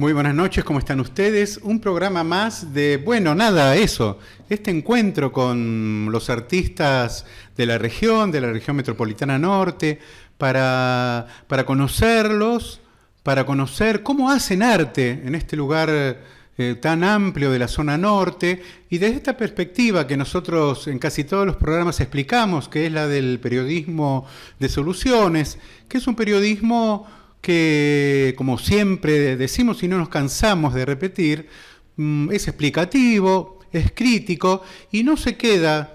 Muy buenas noches, ¿cómo están ustedes? Un programa más de, bueno, nada, eso, este encuentro con los artistas de la región metropolitana norte, para conocerlos, para conocer cómo hacen arte en este lugar tan amplio de la zona norte, y desde esta perspectiva que nosotros en casi todos los programas explicamos, que es la del periodismo de soluciones, que es un periodismo que, como siempre decimos y no nos cansamos de repetir, es explicativo, es crítico y no se queda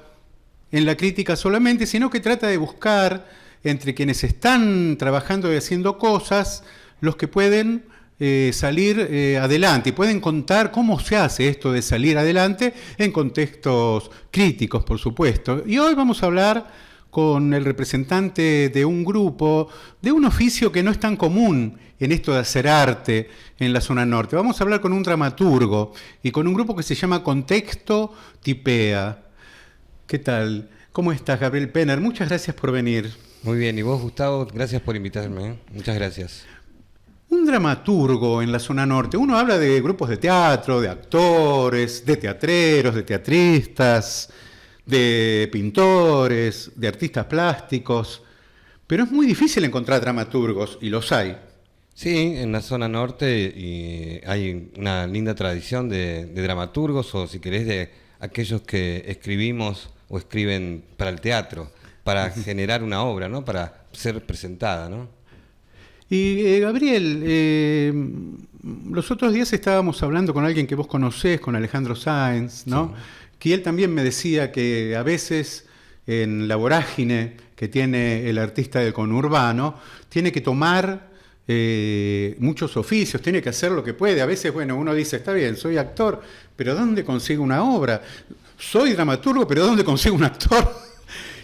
en la crítica solamente, sino que trata de buscar entre quienes están trabajando y haciendo cosas, los que pueden salir adelante y pueden contar cómo se hace esto de salir adelante en contextos críticos, por supuesto. Y hoy vamos a hablar con el representante de un grupo, de un oficio que no es tan común en esto de hacer arte en la zona norte. Vamos a hablar con un dramaturgo y con un grupo que se llama Contexto Tipea. ¿Qué tal? ¿Cómo estás, Gabriel Penner? Muchas gracias por venir. Muy bien, y vos, Gustavo, gracias por invitarme, ¿eh? Muchas gracias. Un dramaturgo en la zona norte, uno habla de grupos de teatro, de actores, de teatreros, de teatristas, de pintores, de artistas plásticos, pero es muy difícil encontrar dramaturgos, y los hay. Sí, en la zona norte hay una linda tradición de dramaturgos, o si querés, de aquellos que escribimos o escriben para el teatro, para generar una obra, ¿no? Para ser presentada, ¿no? Y Gabriel, los otros días estábamos hablando con alguien que vos conocés, con Alejandro Sáenz, ¿no? Sí. Que él también me decía que a veces en la vorágine que tiene el artista del conurbano, tiene que tomar muchos oficios, tiene que hacer lo que puede. A veces, bueno, uno dice, está bien, soy actor, pero ¿dónde consigo una obra? Soy dramaturgo, pero ¿dónde consigo un actor?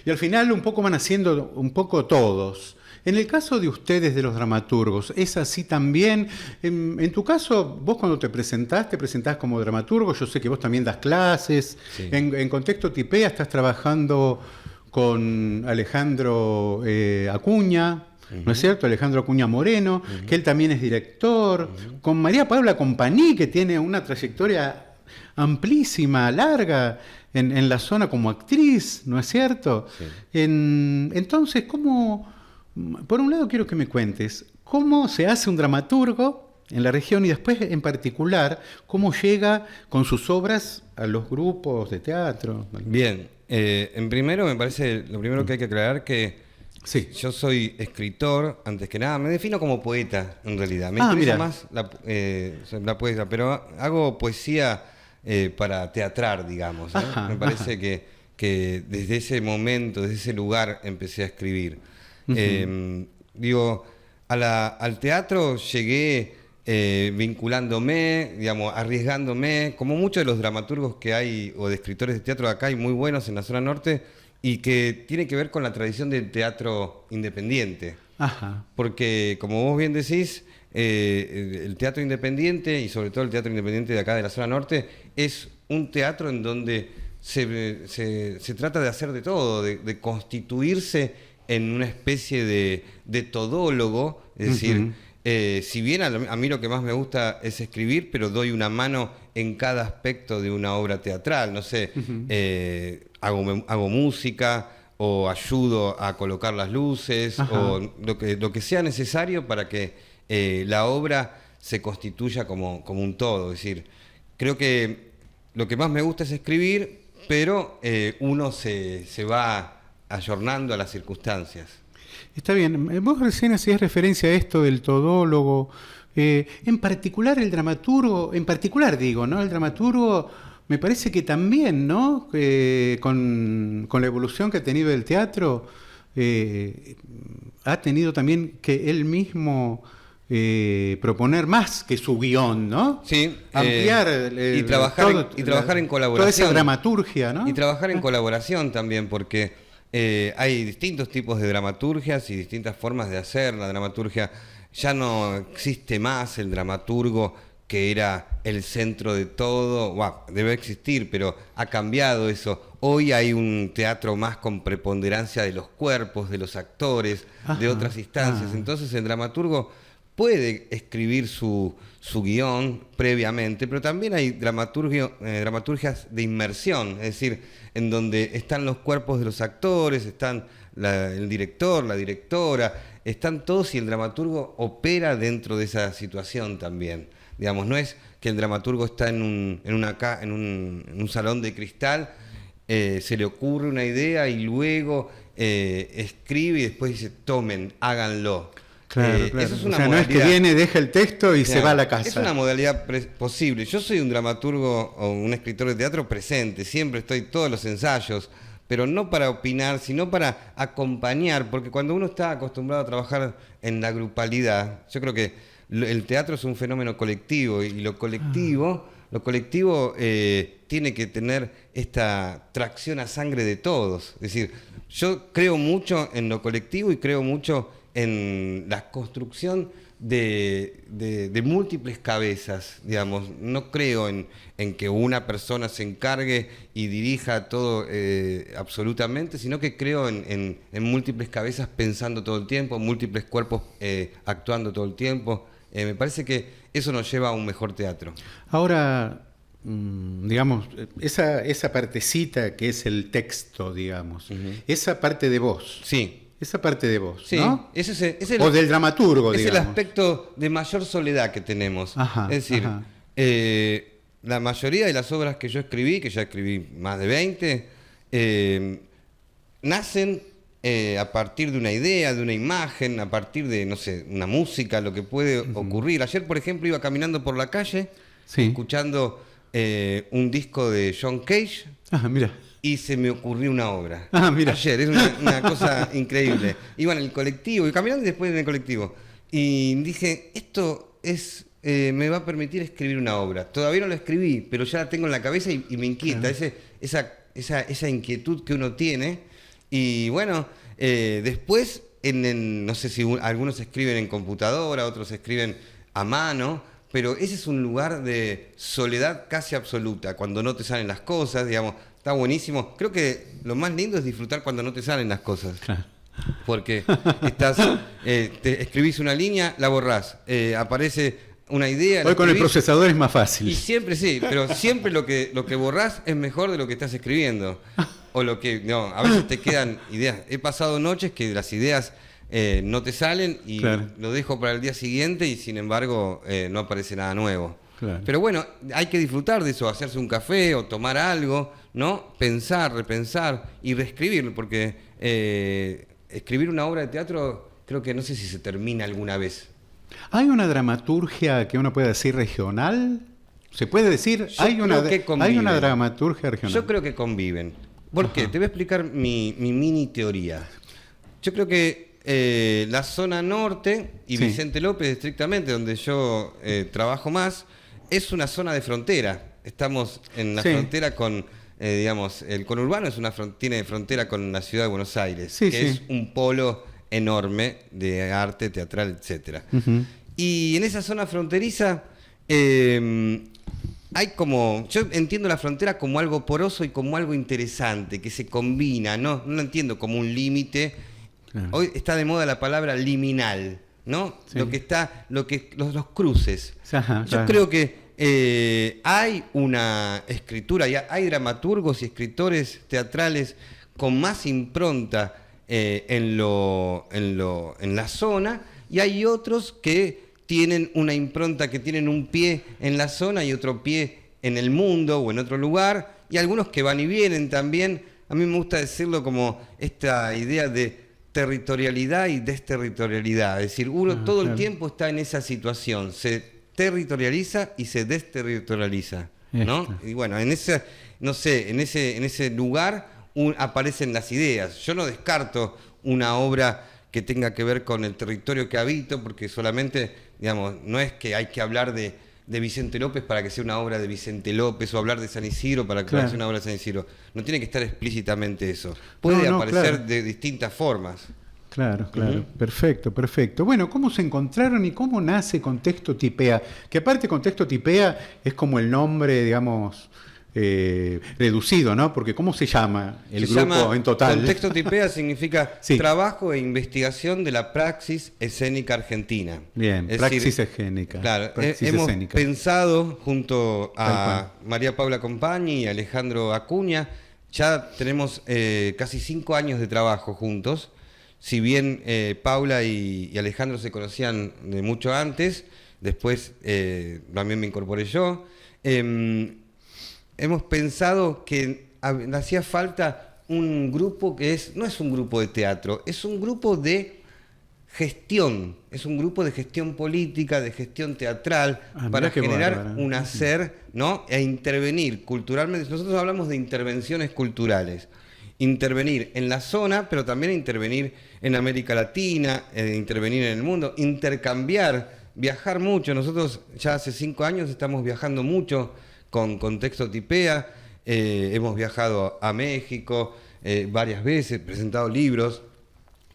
Y al final un poco van haciendo un poco todos. En el caso de ustedes, de los dramaturgos, ¿es así también? En tu caso, vos cuando te presentás como dramaturgo, yo sé que vos también das clases, sí. En Contexto Tipea estás trabajando con Alejandro Acuña, ¿no es cierto? Alejandro Acuña Moreno, que él también es director, con María Paula Companí, que tiene una trayectoria amplísima, larga, en la zona como actriz, ¿no es cierto? Sí. Entonces, ¿cómo...? Por un lado quiero que me cuentes cómo se hace un dramaturgo en la región y después en particular cómo llega con sus obras a los grupos de teatro. Bien, en primero me parece, lo primero que hay que aclarar que sí. Yo soy escritor, antes que nada, me defino como poeta en realidad, me interesa más la poesía, pero hago poesía para teatrar, digamos, ¿eh? Me parece que desde ese momento, desde ese lugar empecé a escribir. Digo, al teatro llegué vinculándome, digamos, arriesgándome, como muchos de los dramaturgos que hay, o de escritores de teatro de acá, hay muy buenos en la zona norte, y que tiene que ver con la tradición del teatro independiente. Ajá. Porque, como vos bien decís, el teatro independiente, y sobre todo el teatro independiente de acá de la zona norte, es un teatro en donde se trata de hacer de todo, de constituirse en una especie de todólogo, es decir, si bien a mí lo que más me gusta es escribir, pero doy una mano en cada aspecto de una obra teatral, no sé, hago música, o ayudo a colocar las luces, o lo que sea necesario para que la obra se constituya como un todo. Es decir, creo que lo que más me gusta es escribir, pero uno se va ayornando a las circunstancias. Está bien. Vos recién hacías referencia a esto del todólogo. En particular el dramaturgo, el dramaturgo me parece que también, ¿no? Con la evolución que ha tenido el teatro, ha tenido también que él mismo proponer más que su guión, ¿no? Sí. Ampliar y trabajar en colaboración. Toda esa dramaturgia, ¿no? Y trabajar en colaboración también, porque hay distintos tipos de dramaturgias y distintas formas de hacer la dramaturgia. Ya no existe más el dramaturgo que era el centro de todo. Debe existir, pero ha cambiado eso. Hoy hay un teatro más con preponderancia de los cuerpos, de los actores, de otras instancias. Entonces el dramaturgo puede escribir su guión previamente, pero también hay dramaturgias de inmersión, es decir, en donde están los cuerpos de los actores, están el director, la directora, están todos y el dramaturgo opera dentro de esa situación también. Digamos, no es que el dramaturgo está en un salón de cristal, se le ocurre una idea y luego escribe y después dice, tomen, háganlo. Claro, claro. Eso es una o sea, no es que viene, deja el texto y se va a la casa. Es una modalidad posible. Yo soy un dramaturgo o un escritor de teatro presente, siempre estoy todos los ensayos, pero no para opinar, sino para acompañar, porque cuando uno está acostumbrado a trabajar en la grupalidad, yo creo que el teatro es un fenómeno colectivo y lo colectivo tiene que tener esta tracción a sangre de todos. Es decir, yo creo mucho en lo colectivo y creo mucho en la construcción de múltiples cabezas, digamos. No creo en que una persona se encargue y dirija todo absolutamente, sino que creo en múltiples cabezas pensando todo el tiempo, múltiples cuerpos actuando todo el tiempo. Me parece que eso nos lleva a un mejor teatro. Ahora, digamos, esa partecita que es el texto, digamos, esa parte de vos. Sí. Esa parte de vos, sí, ¿no? O del dramaturgo, digamos. Es el aspecto de mayor soledad que tenemos. Ajá, es decir, la mayoría de las obras que yo escribí, que ya escribí más de 20, nacen a partir de una idea, de una imagen, a partir de, no sé, una música, lo que puede ocurrir. Ayer, por ejemplo, iba caminando por la calle, escuchando un disco de John Cage. Ah, mira. Y se me ocurrió una obra. Ah, mira. Ayer, es una cosa increíble. Iba en el colectivo, y caminando y después en el colectivo. Y dije, esto me va a permitir escribir una obra. Todavía no la escribí, pero ya la tengo en la cabeza y me inquieta. Esa inquietud que uno tiene. Y bueno, después, no sé si algunos escriben en computadora, otros escriben a mano, pero ese es un lugar de soledad casi absoluta, cuando no te salen las cosas, digamos. Está buenísimo. Creo que lo más lindo es disfrutar cuando no te salen las cosas. Claro. Porque te escribís una línea, la borrás. Aparece una idea. Hoy con el procesador es más fácil. Y siempre sí, pero siempre lo que borrás es mejor de lo que estás escribiendo. O a veces te quedan ideas. He pasado noches que las ideas no te salen y lo dejo para el día siguiente y sin embargo no aparece nada nuevo. Claro. Pero bueno, hay que disfrutar de eso, hacerse un café o tomar algo, ¿no? Pensar, repensar y reescribirlo, porque escribir una obra de teatro creo que no sé si se termina alguna vez. ¿Hay una dramaturgia que uno puede decir regional? ¿Se puede decir? ¿Hay una dramaturgia regional? Yo creo que conviven. ¿Por qué? Te voy a explicar mi mini teoría. Yo creo que la zona norte y Vicente López estrictamente, donde yo trabajo más, es una zona de frontera. Estamos en la frontera con, digamos, el conurbano tiene frontera con la ciudad de Buenos Aires, que es un polo enorme de arte, teatral, etcétera. Y en esa zona fronteriza hay yo entiendo la frontera como algo poroso y como algo interesante, que se combina, no lo entiendo como un límite. Claro. Hoy está de moda la palabra liminal, ¿no? Sí. Los cruces. Ajá, yo creo que hay una escritura, hay dramaturgos y escritores teatrales con más impronta en la zona, y hay otros que tienen una impronta, que tienen un pie en la zona y otro pie en el mundo o en otro lugar, y algunos que van y vienen también. A mí me gusta decirlo como esta idea de territorialidad y desterritorialidad, es decir, uno todo el tiempo está en esa situación, se territorializa y se desterritorializa, ¿no? Y bueno, en ese lugar aparecen las ideas. Yo no descarto una obra que tenga que ver con el territorio que habito, porque solamente, digamos, no es que hay que hablar de Vicente López para que sea una obra de Vicente López, o hablar de San Isidro para que sea una obra de San Isidro. No tiene que estar explícitamente eso. Puede aparecer de distintas formas. Claro. Perfecto. Bueno, ¿cómo se encontraron y cómo nace Contexto Tipea? Que aparte Contexto Tipea es como el nombre, digamos, reducido, ¿no? Porque ¿cómo se llama el Se grupo llama en total? Contexto Tipea significa Sí. trabajo e investigación de la praxis escénica argentina. Bien, Es praxis decir, escénica. Claro, praxis hemos escénica. pensado junto Tal a María Paula Compagni y Alejandro Acuña, ya tenemos casi 5 años de trabajo juntos. Si bien Paula y Alejandro se conocían de mucho antes, después también me incorporé yo. Hemos pensado que hacía falta un grupo que no es un grupo de teatro, es un grupo de gestión, es un grupo de gestión política, de gestión teatral, para qué generar bárbaro. un hacer, ¿no? E intervenir culturalmente. Nosotros hablamos de intervenciones culturales. Intervenir en la zona, pero también intervenir en América Latina, intervenir en el mundo, intercambiar, viajar mucho. Nosotros ya hace 5 años estamos viajando mucho con Contexto Tipea, hemos viajado a México varias veces, presentado libros,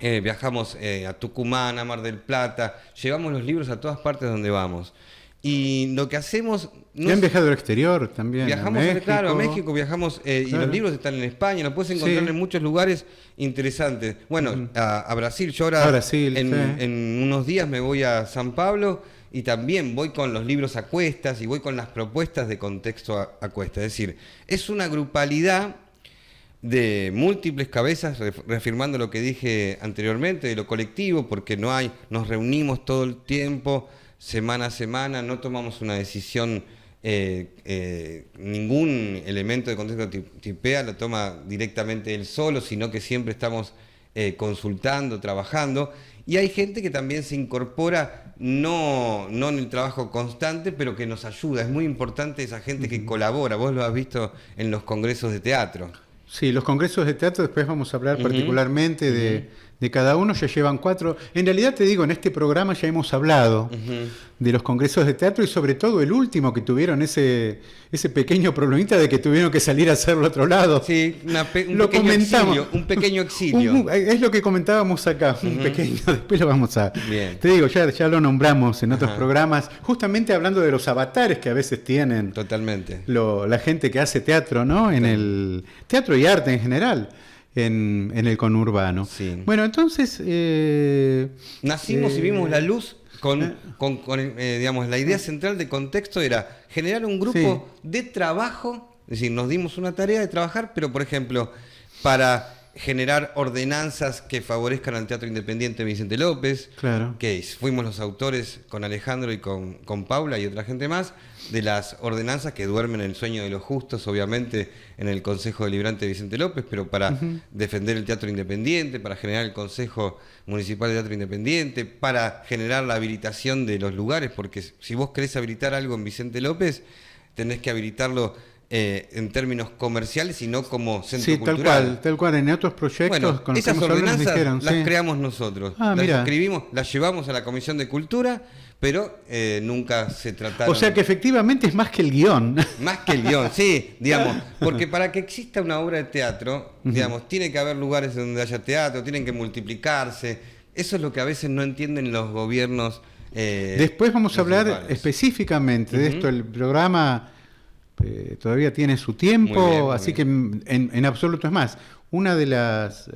viajamos a Tucumán, a Mar del Plata, llevamos los libros a todas partes donde vamos. Y lo que hacemos... ¿Y han viajado al exterior también? Viajamos, claro, a México, viajamos, y Claro. los libros están en España, los puedes encontrar Sí. en muchos lugares interesantes. Bueno, a Brasil, yo ahora A Brasil, sí. en unos días me voy a San Pablo y también voy con los libros a cuestas y voy con las propuestas de Contexto a cuestas. Es decir, es una grupalidad de múltiples cabezas, reafirmando lo que dije anteriormente, de lo colectivo, porque nos reunimos todo el tiempo, semana a semana, no tomamos una decisión, ningún elemento de Contexto Tipea lo toma directamente él solo, sino que siempre estamos consultando, trabajando, y hay gente que también se incorpora, no en el trabajo constante, pero que nos ayuda. Es muy importante esa gente que colabora, vos lo has visto en los congresos de teatro. Sí, los congresos de teatro, después vamos a hablar particularmente de cada uno, ya llevan 4. En realidad te digo, en este programa ya hemos hablado de los congresos de teatro y sobre todo el último que tuvieron ese pequeño problemita de que tuvieron que salir a hacerlo a otro lado. Sí, Lo comentamos. Un pequeño exilio. Es lo que comentábamos acá, un pequeño, después lo vamos a... Bien. Te digo, ya lo nombramos en otros programas, justamente hablando de los avatares que a veces tienen Totalmente. la gente que hace teatro, ¿no? En el teatro y arte en general, en el conurbano. Sí. Bueno, entonces... Nacimos y vimos la luz digamos, la idea central de Contexto era generar un grupo de trabajo, es decir, nos dimos una tarea de trabajar, pero por ejemplo, para generar ordenanzas que favorezcan al teatro independiente Vicente López, Claro. que fuimos los autores con Alejandro y con Paula y otra gente más, de las ordenanzas que duermen el sueño de los justos, obviamente, en el Consejo Deliberante de Vicente López, pero para defender el teatro independiente, para generar el Consejo Municipal de Teatro Independiente, para generar la habilitación de los lugares, porque si vos querés habilitar algo en Vicente López, tenés que habilitarlo en términos comerciales y no como centro Sí, cultural. tal cual. En otros proyectos Bueno, con los que esas hemos hablado nos ordenanzas dijeron, las sí. creamos nosotros. Ah, las mira. escribimos, las llevamos a la Comisión de Cultura, pero nunca se trataron... O sea que efectivamente es más que el guión. Más que el guión, sí, digamos, porque para que exista una obra de teatro, digamos, tiene que haber lugares donde haya teatro, tienen que multiplicarse. Eso es lo que a veces no entienden los gobiernos. Después vamos a hablar municipales. específicamente de esto. El programa todavía tiene su tiempo, Muy bien, muy así bien. que en absoluto es más. Una de las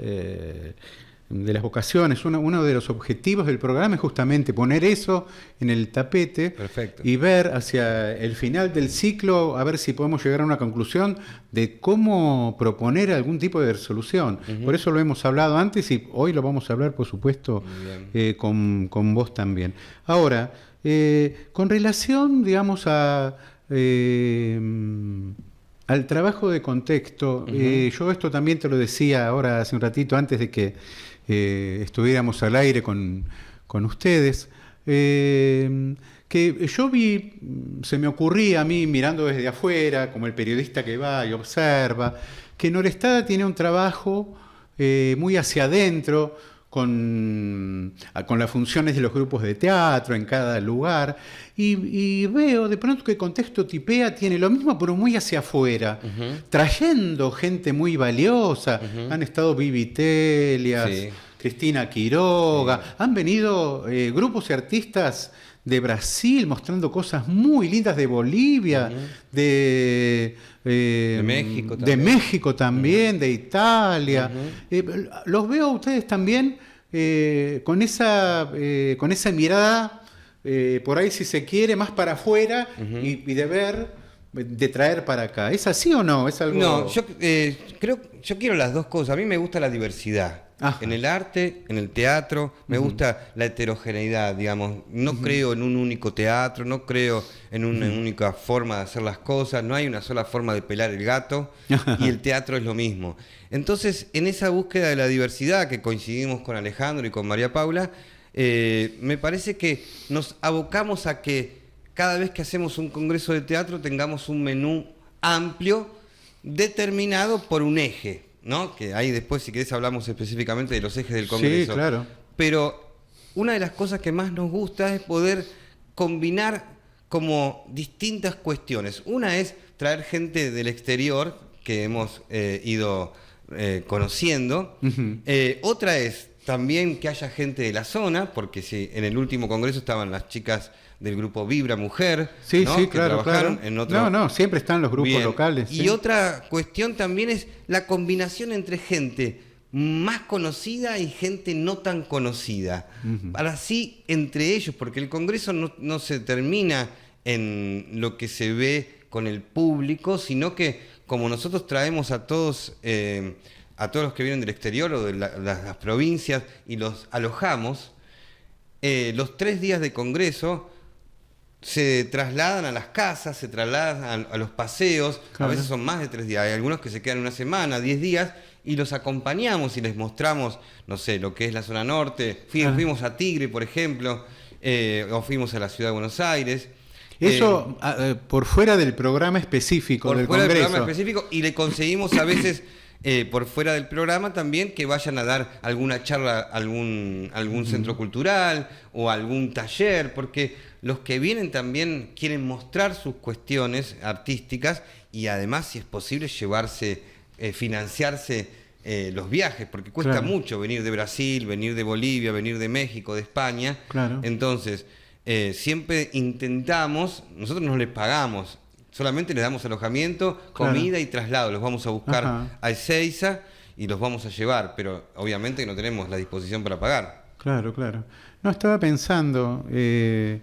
vocaciones, uno de los objetivos del programa es justamente poner eso en el tapete. Perfecto. Y ver hacia el final del ciclo, a ver si podemos llegar a una conclusión de cómo proponer algún tipo de resolución. Por eso lo hemos hablado antes y hoy lo vamos a hablar, por supuesto, con vos también. Ahora, con relación, digamos, al trabajo de Contexto, yo esto también te lo decía ahora hace un ratito antes de que estuviéramos al aire con ustedes, que yo vi, se me ocurría a mí mirando desde afuera, como el periodista que va y observa, que Norestada tiene un trabajo muy hacia adentro, con las funciones de los grupos de teatro en cada lugar, y veo de pronto que Contexto Tipea tiene lo mismo, pero muy hacia afuera, trayendo gente muy valiosa. Han estado Vivi Telias, Cristina Quiroga, han venido grupos y artistas de Brasil mostrando cosas muy lindas, de Bolivia, de de México también, de Italia. Los veo a ustedes también con esa mirada, por ahí si se quiere, más para afuera y de ver, de traer para acá. ¿Es así o no? ¿Es algo? No, yo quiero las dos cosas. A mí me gusta la diversidad. Ajá. En el arte, en el teatro, me gusta la heterogeneidad, digamos. No creo en un único teatro, no creo en una única forma de hacer las cosas, no hay una sola forma de pelar el gato, y el teatro es lo mismo. Entonces, en esa búsqueda de la diversidad, que coincidimos con Alejandro y con María Paula, me parece que nos abocamos a que cada vez que hacemos un congreso de teatro tengamos un menú amplio, determinado por un eje, ¿no? Que ahí después, si querés, hablamos específicamente de los ejes del congreso. Sí, claro. Pero una de las cosas que más nos gusta es poder combinar como distintas cuestiones. Una es traer gente del exterior que hemos ido conociendo. Otra es también que haya gente de la zona, porque si en el último congreso estaban las chicas del grupo Vibra Mujer, sí, ¿no? Sí, que claro, trabajaron claro. en otro... No, siempre están los grupos locales. Y otra cuestión también es la combinación entre gente más conocida y gente no tan conocida. Para así, entre ellos, porque el congreso no se termina en lo que se ve con el público, sino que como nosotros traemos a todos los que vienen del exterior o de las provincias y los alojamos, los 3 días de congreso se trasladan a las casas, se trasladan a los paseos, claro. A veces son más de 3 días, hay algunos que se quedan una semana, 10 días, y los acompañamos y les mostramos, no sé, lo que es la zona norte. Fuimos a Tigre, por ejemplo, o fuimos a la ciudad de Buenos Aires. Eso por fuera del programa específico del congreso. Por fuera del programa específico, y le conseguimos a veces... por fuera del programa también que vayan a dar alguna charla, algún centro cultural o algún taller, porque los que vienen también quieren mostrar sus cuestiones artísticas y además, si es posible, financiarse los viajes, porque cuesta mucho venir de Brasil, venir de Bolivia, venir de México, de España. Claro. Entonces, siempre intentamos, nosotros no les pagamos, solamente les damos alojamiento, comida y traslado. Los vamos a buscar a Ezeiza y los vamos a llevar, pero obviamente no tenemos la disposición para pagar. Claro. No, estaba pensando en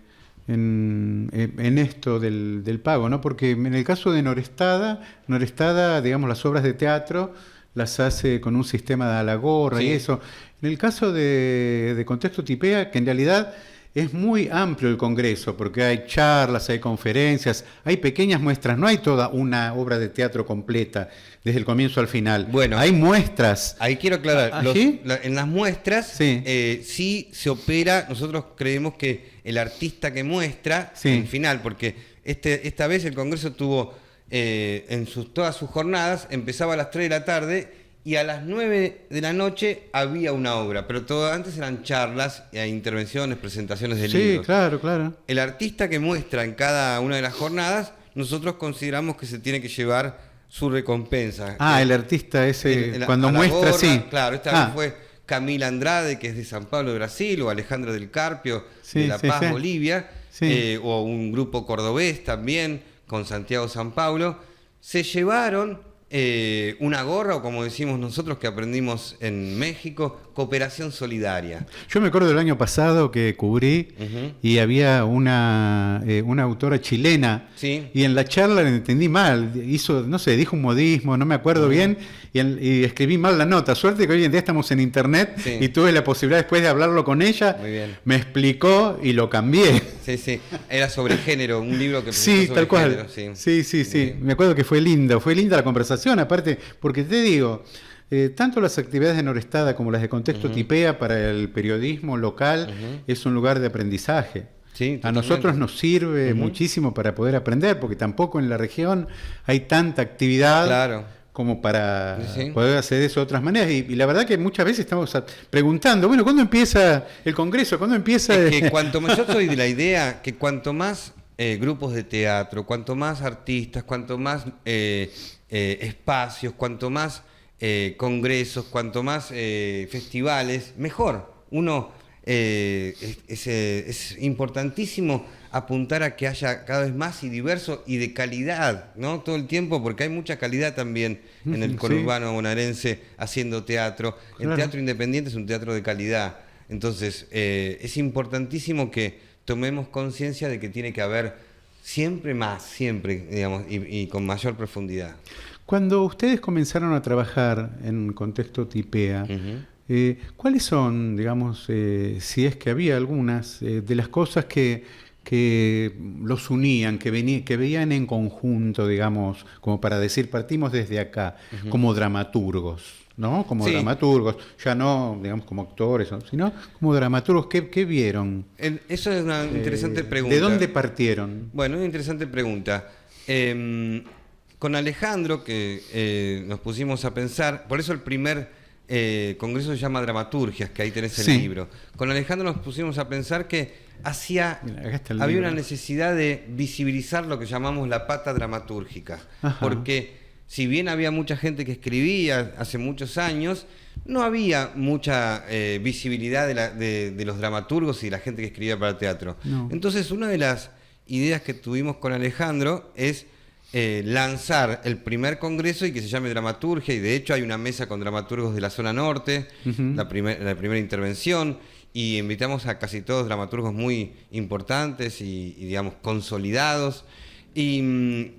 esto del pago, ¿no? Porque en el caso de Norestada, digamos, las obras de teatro las hace con un sistema de a la gorra y eso. En el caso de Contexto Tipea, que en realidad... es muy amplio el congreso, porque hay charlas, hay conferencias, hay pequeñas muestras, no hay toda una obra de teatro completa, desde el comienzo al final. Bueno, hay muestras. Ahí quiero aclarar, en las muestras sí se opera, nosotros creemos que el artista que muestra, en final, porque esta vez el congreso tuvo, todas sus jornadas, empezaba a las 3 de la tarde, y a las 9 de la noche había una obra, pero todo antes eran charlas, intervenciones, presentaciones de libros. Sí, claro. El artista que muestra en cada una de las jornadas, nosotros consideramos que se tiene que llevar su recompensa. El artista ese, cuando muestra, sí. Claro, esta vez fue Camila Andrade, que es de San Pablo de Brasil, o Alejandro del Carpio, de La Paz, Bolivia, o un grupo cordobés también, con Santiago San Paulo. Se llevaron... una gorra, o como decimos nosotros que aprendimos en México, cooperación solidaria. Yo me acuerdo del año pasado que cubrí y había una autora chilena y en la charla la entendí mal, dijo un modismo, no me acuerdo bien, y escribí mal la nota. Suerte que hoy en día estamos en internet y tuve la posibilidad después de hablarlo con ella, me explicó y lo cambié. Sí, era sobre género, un libro que sobre tal cual. Género, sí. Me acuerdo que fue linda la conversación, aparte, porque te digo, tanto las actividades de Norestada como las de Contexto Tipea para el periodismo local es un lugar de aprendizaje. Sí, a nosotros nos sirve muchísimo para poder aprender, porque tampoco en la región hay tanta actividad como para poder hacer eso de otras maneras. Y la verdad que muchas veces estamos preguntando, bueno, ¿cuándo empieza el congreso? ¿Cuándo empieza...? Es que yo soy de la idea que cuanto más grupos de teatro, cuanto más artistas, cuanto más espacios, cuanto más congresos, cuanto más festivales, mejor. Uno es importantísimo apuntar a que haya cada vez más y diverso y de calidad, ¿no? Todo el tiempo, porque hay mucha calidad también en el conurbano bonaerense haciendo teatro. Claro. El teatro independiente es un teatro de calidad. Entonces, es importantísimo que tomemos conciencia de que tiene que haber siempre más, siempre, digamos, y con mayor profundidad. Cuando ustedes comenzaron a trabajar en contexto TIPEA, ¿cuáles son, digamos, si es que había algunas, de las cosas que los unían, que veían en conjunto, digamos, como para decir, partimos desde acá, como dramaturgos, ¿no? Como Sí. dramaturgos, ya no, digamos, como actores, ¿no? Sino como dramaturgos, ¿qué vieron? Eso es una interesante pregunta. ¿De dónde partieron? Bueno, una interesante pregunta. Con Alejandro, que nos pusimos a pensar, por eso el primer congreso se llama Dramaturgias, que ahí tenés el Sí. libro. Con Alejandro nos pusimos a pensar que Mira, acá está el había libro. una necesidad de visibilizar lo que llamamos la pata dramatúrgica. Ajá. Porque si bien había mucha gente que escribía hace muchos años, no había mucha visibilidad de los dramaturgos y de la gente que escribía para teatro. No. Entonces, una de las ideas que tuvimos con Alejandro es lanzar el primer congreso y que se llame Dramaturgia, y de hecho hay una mesa con dramaturgos de la zona norte, la primera intervención, y invitamos a casi todos dramaturgos muy importantes y digamos, consolidados. Y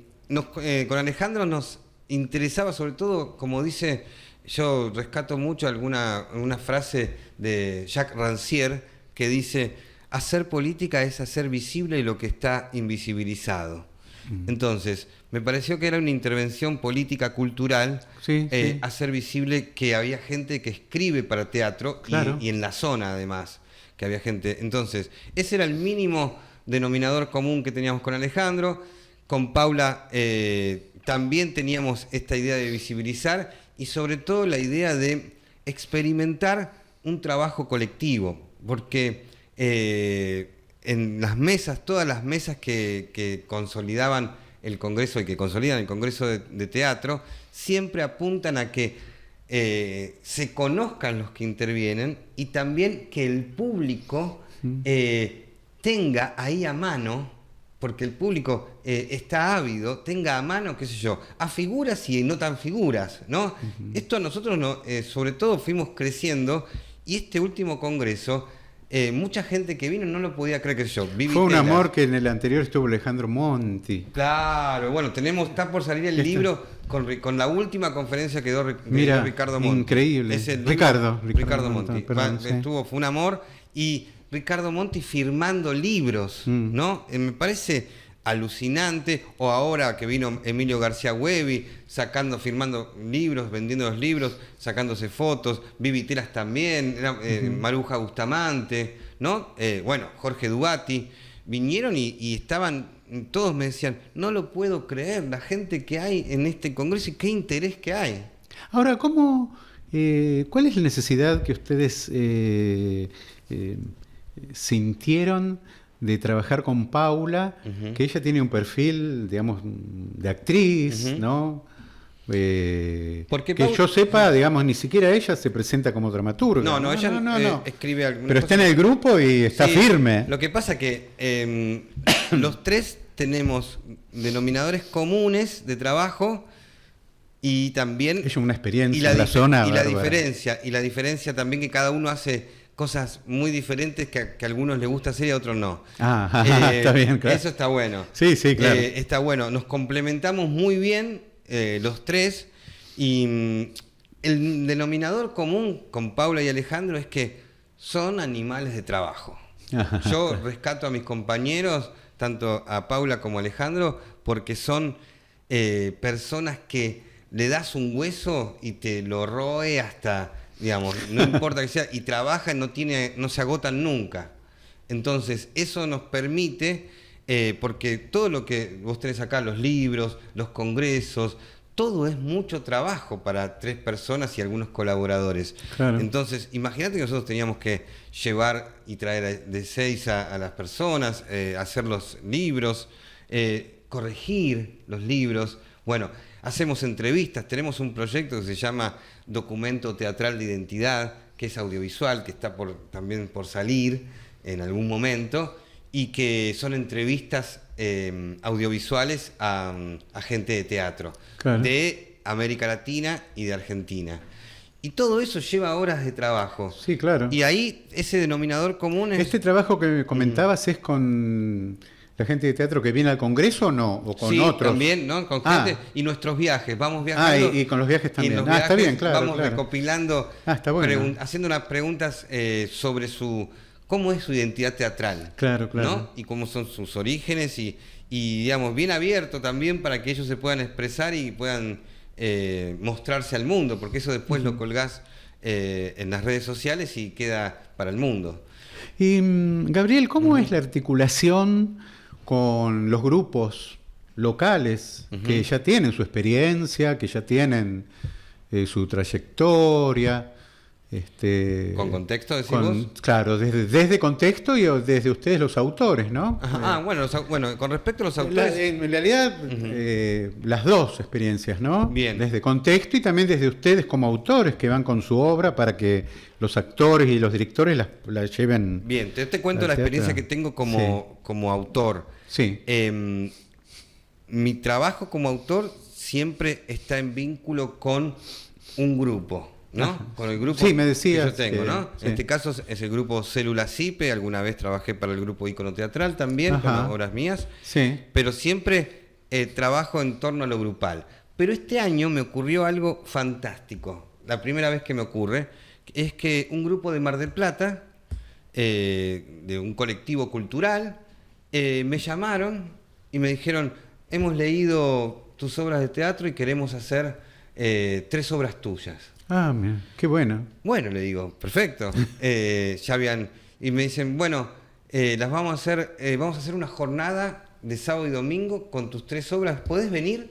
con Alejandro nos interesaba sobre todo, como dice, yo rescato mucho una frase de Jacques Rancière que dice: hacer política es hacer visible lo que está invisibilizado. Entonces, me pareció que era una intervención política cultural, Sí, sí. hacer visible que había gente que escribe para teatro, Claro. y en la zona además, que había gente. Entonces, ese era el mínimo denominador común que teníamos con Alejandro. Con Paula también teníamos esta idea de visibilizar y sobre todo la idea de experimentar un trabajo colectivo, porque en las mesas, todas las mesas que consolidaban el Congreso y que consolidan el Congreso de Teatro, siempre apuntan a que se conozcan los que intervienen y también que el público tenga ahí a mano, porque el público está ávido, tenga a mano, qué sé yo, a figuras y no tan figuras, ¿no? Esto nosotros, sobre todo, fuimos creciendo, y este último congreso, mucha gente que vino no lo podía creer, qué sé yo. Vivi Fue un Tela. amor que en el anterior estuvo Alejandro Monti. Claro, bueno, está por salir el Está. libro con la última conferencia que dio Mira, Ricardo Monti. increíble. Es el libro- Ricardo Monti. perdón, sí. Fue un amor, y Ricardo Monti firmando libros, ¿no? Me parece alucinante. O ahora que vino Emilio García Huevi, firmando libros, vendiendo los libros, sacándose fotos. Vivi Telas también, Maruja Bustamante, ¿no? Bueno, Jorge Duati. Vinieron y estaban, todos me decían, no lo puedo creer, la gente que hay en este congreso y qué interés que hay. Ahora, ¿cuál es la necesidad que ustedes sintieron de trabajar con Paula, que ella tiene un perfil, digamos, de actriz, ¿no? Porque que Paula- yo sepa, digamos, ni siquiera ella se presenta como dramaturga. No, ella no. escribe algunas Pero está cosas. en el grupo y está Sí, firme. Lo que pasa que los tres tenemos denominadores comunes de trabajo y también Es una experiencia y la, en la dif- zona. y la bárbara. diferencia también, que cada uno hace cosas muy diferentes que a algunos les gusta hacer y a otros no. Está bien, claro. Eso está bueno. Sí, claro. Está bueno. Nos complementamos muy bien los tres, y el denominador común con Paula y Alejandro es que son animales de trabajo. Yo rescato a mis compañeros, tanto a Paula como a Alejandro, porque son personas que le das un hueso y te lo roe hasta, digamos, no importa que sea, y trabajan, no se agotan nunca. Entonces, eso nos permite, porque todo lo que vos tenés acá, los libros, los congresos, todo es mucho trabajo para 3 personas y algunos colaboradores. Claro. Entonces, imagínate que nosotros teníamos que llevar y traer de 6 a las personas, hacer los libros, corregir los libros. Bueno, hacemos entrevistas, tenemos un proyecto que se llama Documento Teatral de Identidad, que es audiovisual, que está también por salir en algún momento, y que son entrevistas audiovisuales a gente de teatro, Claro. de América Latina y de Argentina. Y todo eso lleva horas de trabajo. Sí, claro. Y ahí ese denominador común es... ¿Este trabajo que me comentabas es con la gente de teatro que viene al Congreso o no? ¿O con sí, otros? también, ¿no? Con gente y nuestros viajes. Vamos Ah, viajando. y con los viajes Y también. en los Está viajes bien, claro. vamos claro. recopilando, Está bueno. haciendo unas preguntas sobre cómo es su identidad teatral. Claro, claro. ¿no? Y cómo son sus orígenes y, digamos, bien abierto también para que ellos se puedan expresar y puedan mostrarse al mundo, porque eso después lo colgás en las redes sociales y queda para el mundo. Y Gabriel, ¿cómo es la articulación con los grupos locales que ya tienen su experiencia, que ya tienen su trayectoria? ¿Con contexto, decís vos? Claro, desde contexto y desde ustedes los autores, ¿no? Ajá, bueno, con respecto a los autores... En realidad, las dos experiencias, ¿no? Bien. Desde contexto y también desde ustedes como autores que van con su obra para que los actores y los directores la lleven. Bien, te cuento la experiencia que tengo como autor. Sí. Mi trabajo como autor siempre está en vínculo con un grupo, ¿no? Ajá. Con el grupo Sí, me decías que yo tengo, que- ¿no? sí. En este caso es el grupo Célula Cipe, alguna vez trabajé para el grupo Ícono Teatral también, con Ajá. las obras mías, Sí. pero siempre trabajo en torno a lo grupal. Pero este año me ocurrió algo fantástico. La primera vez que me ocurre es que un grupo de Mar del Plata, de un colectivo cultural, me llamaron y me dijeron: hemos leído tus obras de teatro y queremos hacer 3 obras tuyas. Ah, mira, qué bueno. Bueno, le digo, perfecto. Ya habían... Y me dicen, bueno, las vamos a hacer una jornada de sábado y domingo con tus 3 obras. ¿Podés venir?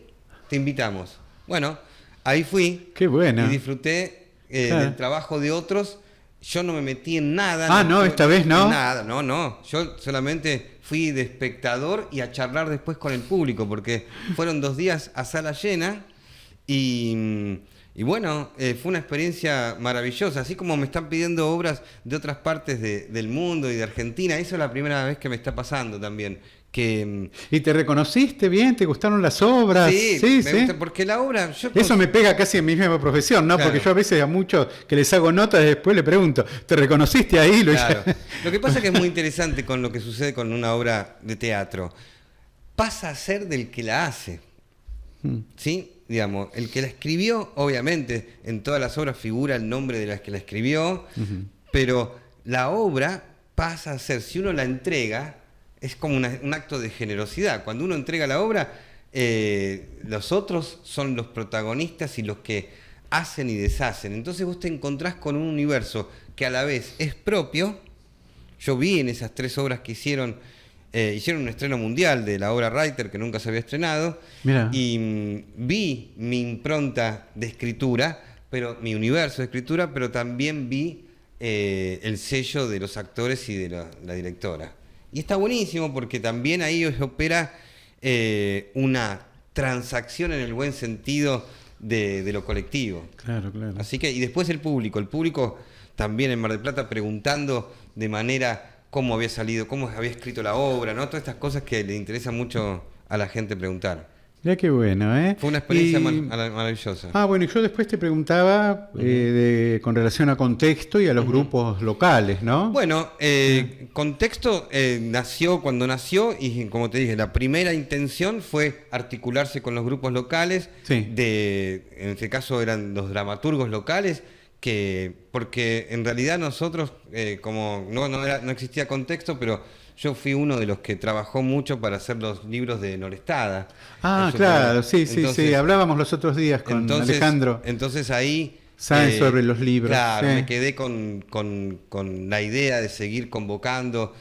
Te invitamos. Bueno, ahí fui. Qué buena. Y disfruté Claro. del trabajo de otros. Yo no me metí en nada. Ah, no, esta vez no. Nada, no. Yo solamente fui de espectador y a charlar después con el público, porque fueron 2 días a sala llena y bueno, fue una experiencia maravillosa. Así como me están pidiendo obras de otras partes del mundo y de Argentina, eso es la primera vez que me está pasando también. ¿Y te reconociste bien? ¿Te gustaron las obras? Sí, me gusta, porque la obra... Eso me pega casi en mi misma profesión, ¿no? Claro. Porque yo a veces a muchos que les hago notas después le pregunto, ¿te reconociste ahí? Claro. Lo que pasa es que es muy interesante con lo que sucede con una obra de teatro. Pasa a ser del que la hace. ¿Sí? Digamos, el que la escribió, obviamente, en todas las obras figura el nombre de las que la escribió, pero la obra pasa a ser, si uno la entrega, es como un acto de generosidad. Cuando uno entrega la obra, los otros son los protagonistas y los que hacen y deshacen. Entonces vos te encontrás con un universo que a la vez es propio. Yo vi en esas 3 obras que hicieron un estreno mundial de la obra Reiter, que nunca se había estrenado. Mirá. Y vi mi impronta de escritura, mi universo de escritura, pero también vi el sello de los actores y de la directora. Y está buenísimo porque también ahí opera una transacción en el buen sentido de lo colectivo. Claro, claro. Así que, y después el público también en Mar del Plata preguntando de manera cómo había salido, cómo había escrito la obra, ¿no? Todas estas cosas que le interesan mucho a la gente preguntar. Ya qué bueno, ¿eh? Fue una experiencia maravillosa. Ah, bueno, y yo después te preguntaba con relación a contexto y a los grupos locales, ¿no? Bueno, Contexto nació cuando nació y, como te dije, la primera intención fue articularse con los grupos locales. Sí. En este caso eran los dramaturgos locales, porque en realidad nosotros, como no existía Contexto, pero yo fui uno de los que trabajó mucho para hacer los libros de Norestada. Ah, claro, sí, hablábamos los otros días con Alejandro. Entonces ahí... Saben sobre los libros. Claro, sí. me quedé con la idea de seguir convocando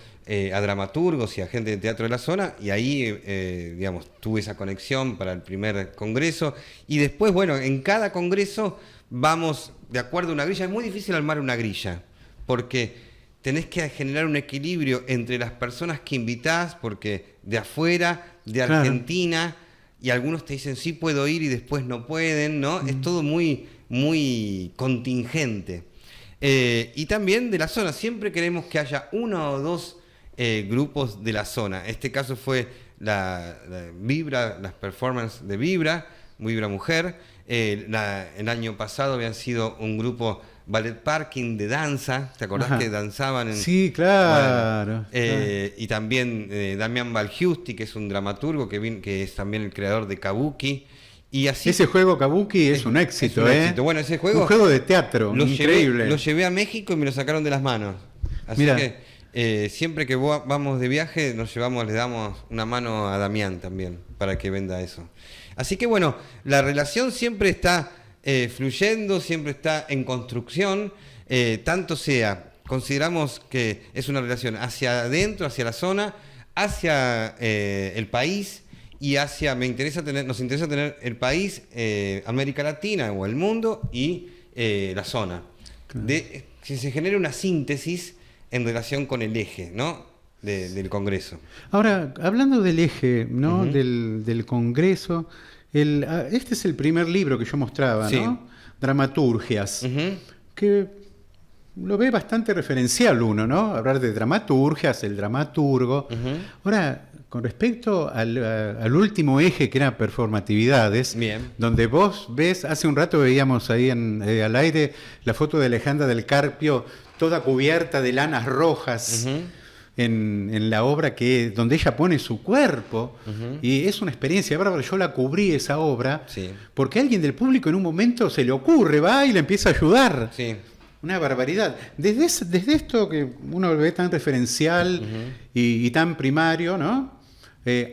a dramaturgos y a gente de teatro de la zona, y ahí, digamos, tuve esa conexión para el primer congreso. Y después, bueno, en cada congreso vamos de acuerdo a una grilla. Es muy difícil armar una grilla, porque tenés que generar un equilibrio entre las personas que invitás, porque de afuera, de Argentina, y algunos te dicen sí puedo ir y después no pueden, ¿no? Es todo muy, muy contingente. Y también de la zona. Siempre queremos que haya uno o dos grupos de la zona. Este caso fue la Vibra, las performances de Vibra Mujer. El año pasado habían sido un grupo Ballet Parking de danza. ¿Te acordás Ajá. que danzaban? Sí, claro. Y también Damián Balgiusti, que es un dramaturgo que es también el creador de Kabuki. Y así Ese juego Kabuki es un éxito, es un éxito. Bueno, ese juego, un juego de teatro, increíble. Lo llevé a México y me lo sacaron de las manos. Así Mirá. que siempre que vamos de viaje, le damos una mano a Damián también, para que venda eso. Así que bueno, la relación siempre está fluyendo, siempre está en construcción, tanto sea, consideramos que es una relación hacia adentro, hacia la zona, hacia el país, y nos interesa tener el país, América Latina o el mundo y la zona. Claro. Que se genere una síntesis en relación con el eje, ¿no? del Congreso. Ahora, hablando del eje, ¿no? Ujú. del Congreso, este es el primer libro que yo mostraba, Sí. ¿no? Dramaturgias, Ujú. que lo ve bastante referencial uno, ¿no? Hablar de dramaturgias, el dramaturgo. Ujú. Ahora, con respecto al último eje, que era performatividades, Bien. donde vos ves, hace un rato veíamos ahí al aire la foto de Alejandra del Carpio, toda cubierta de lanas rojas, Ujú. en la obra donde ella pone su cuerpo, Ujú. y es una experiencia bárbara. Yo la cubrí esa obra, Sí. porque a alguien del público en un momento se le ocurre, va y le empieza a ayudar. Sí. Una barbaridad. Desde esto que uno lo ve tan referencial Ujú. y tan primario, ¿no?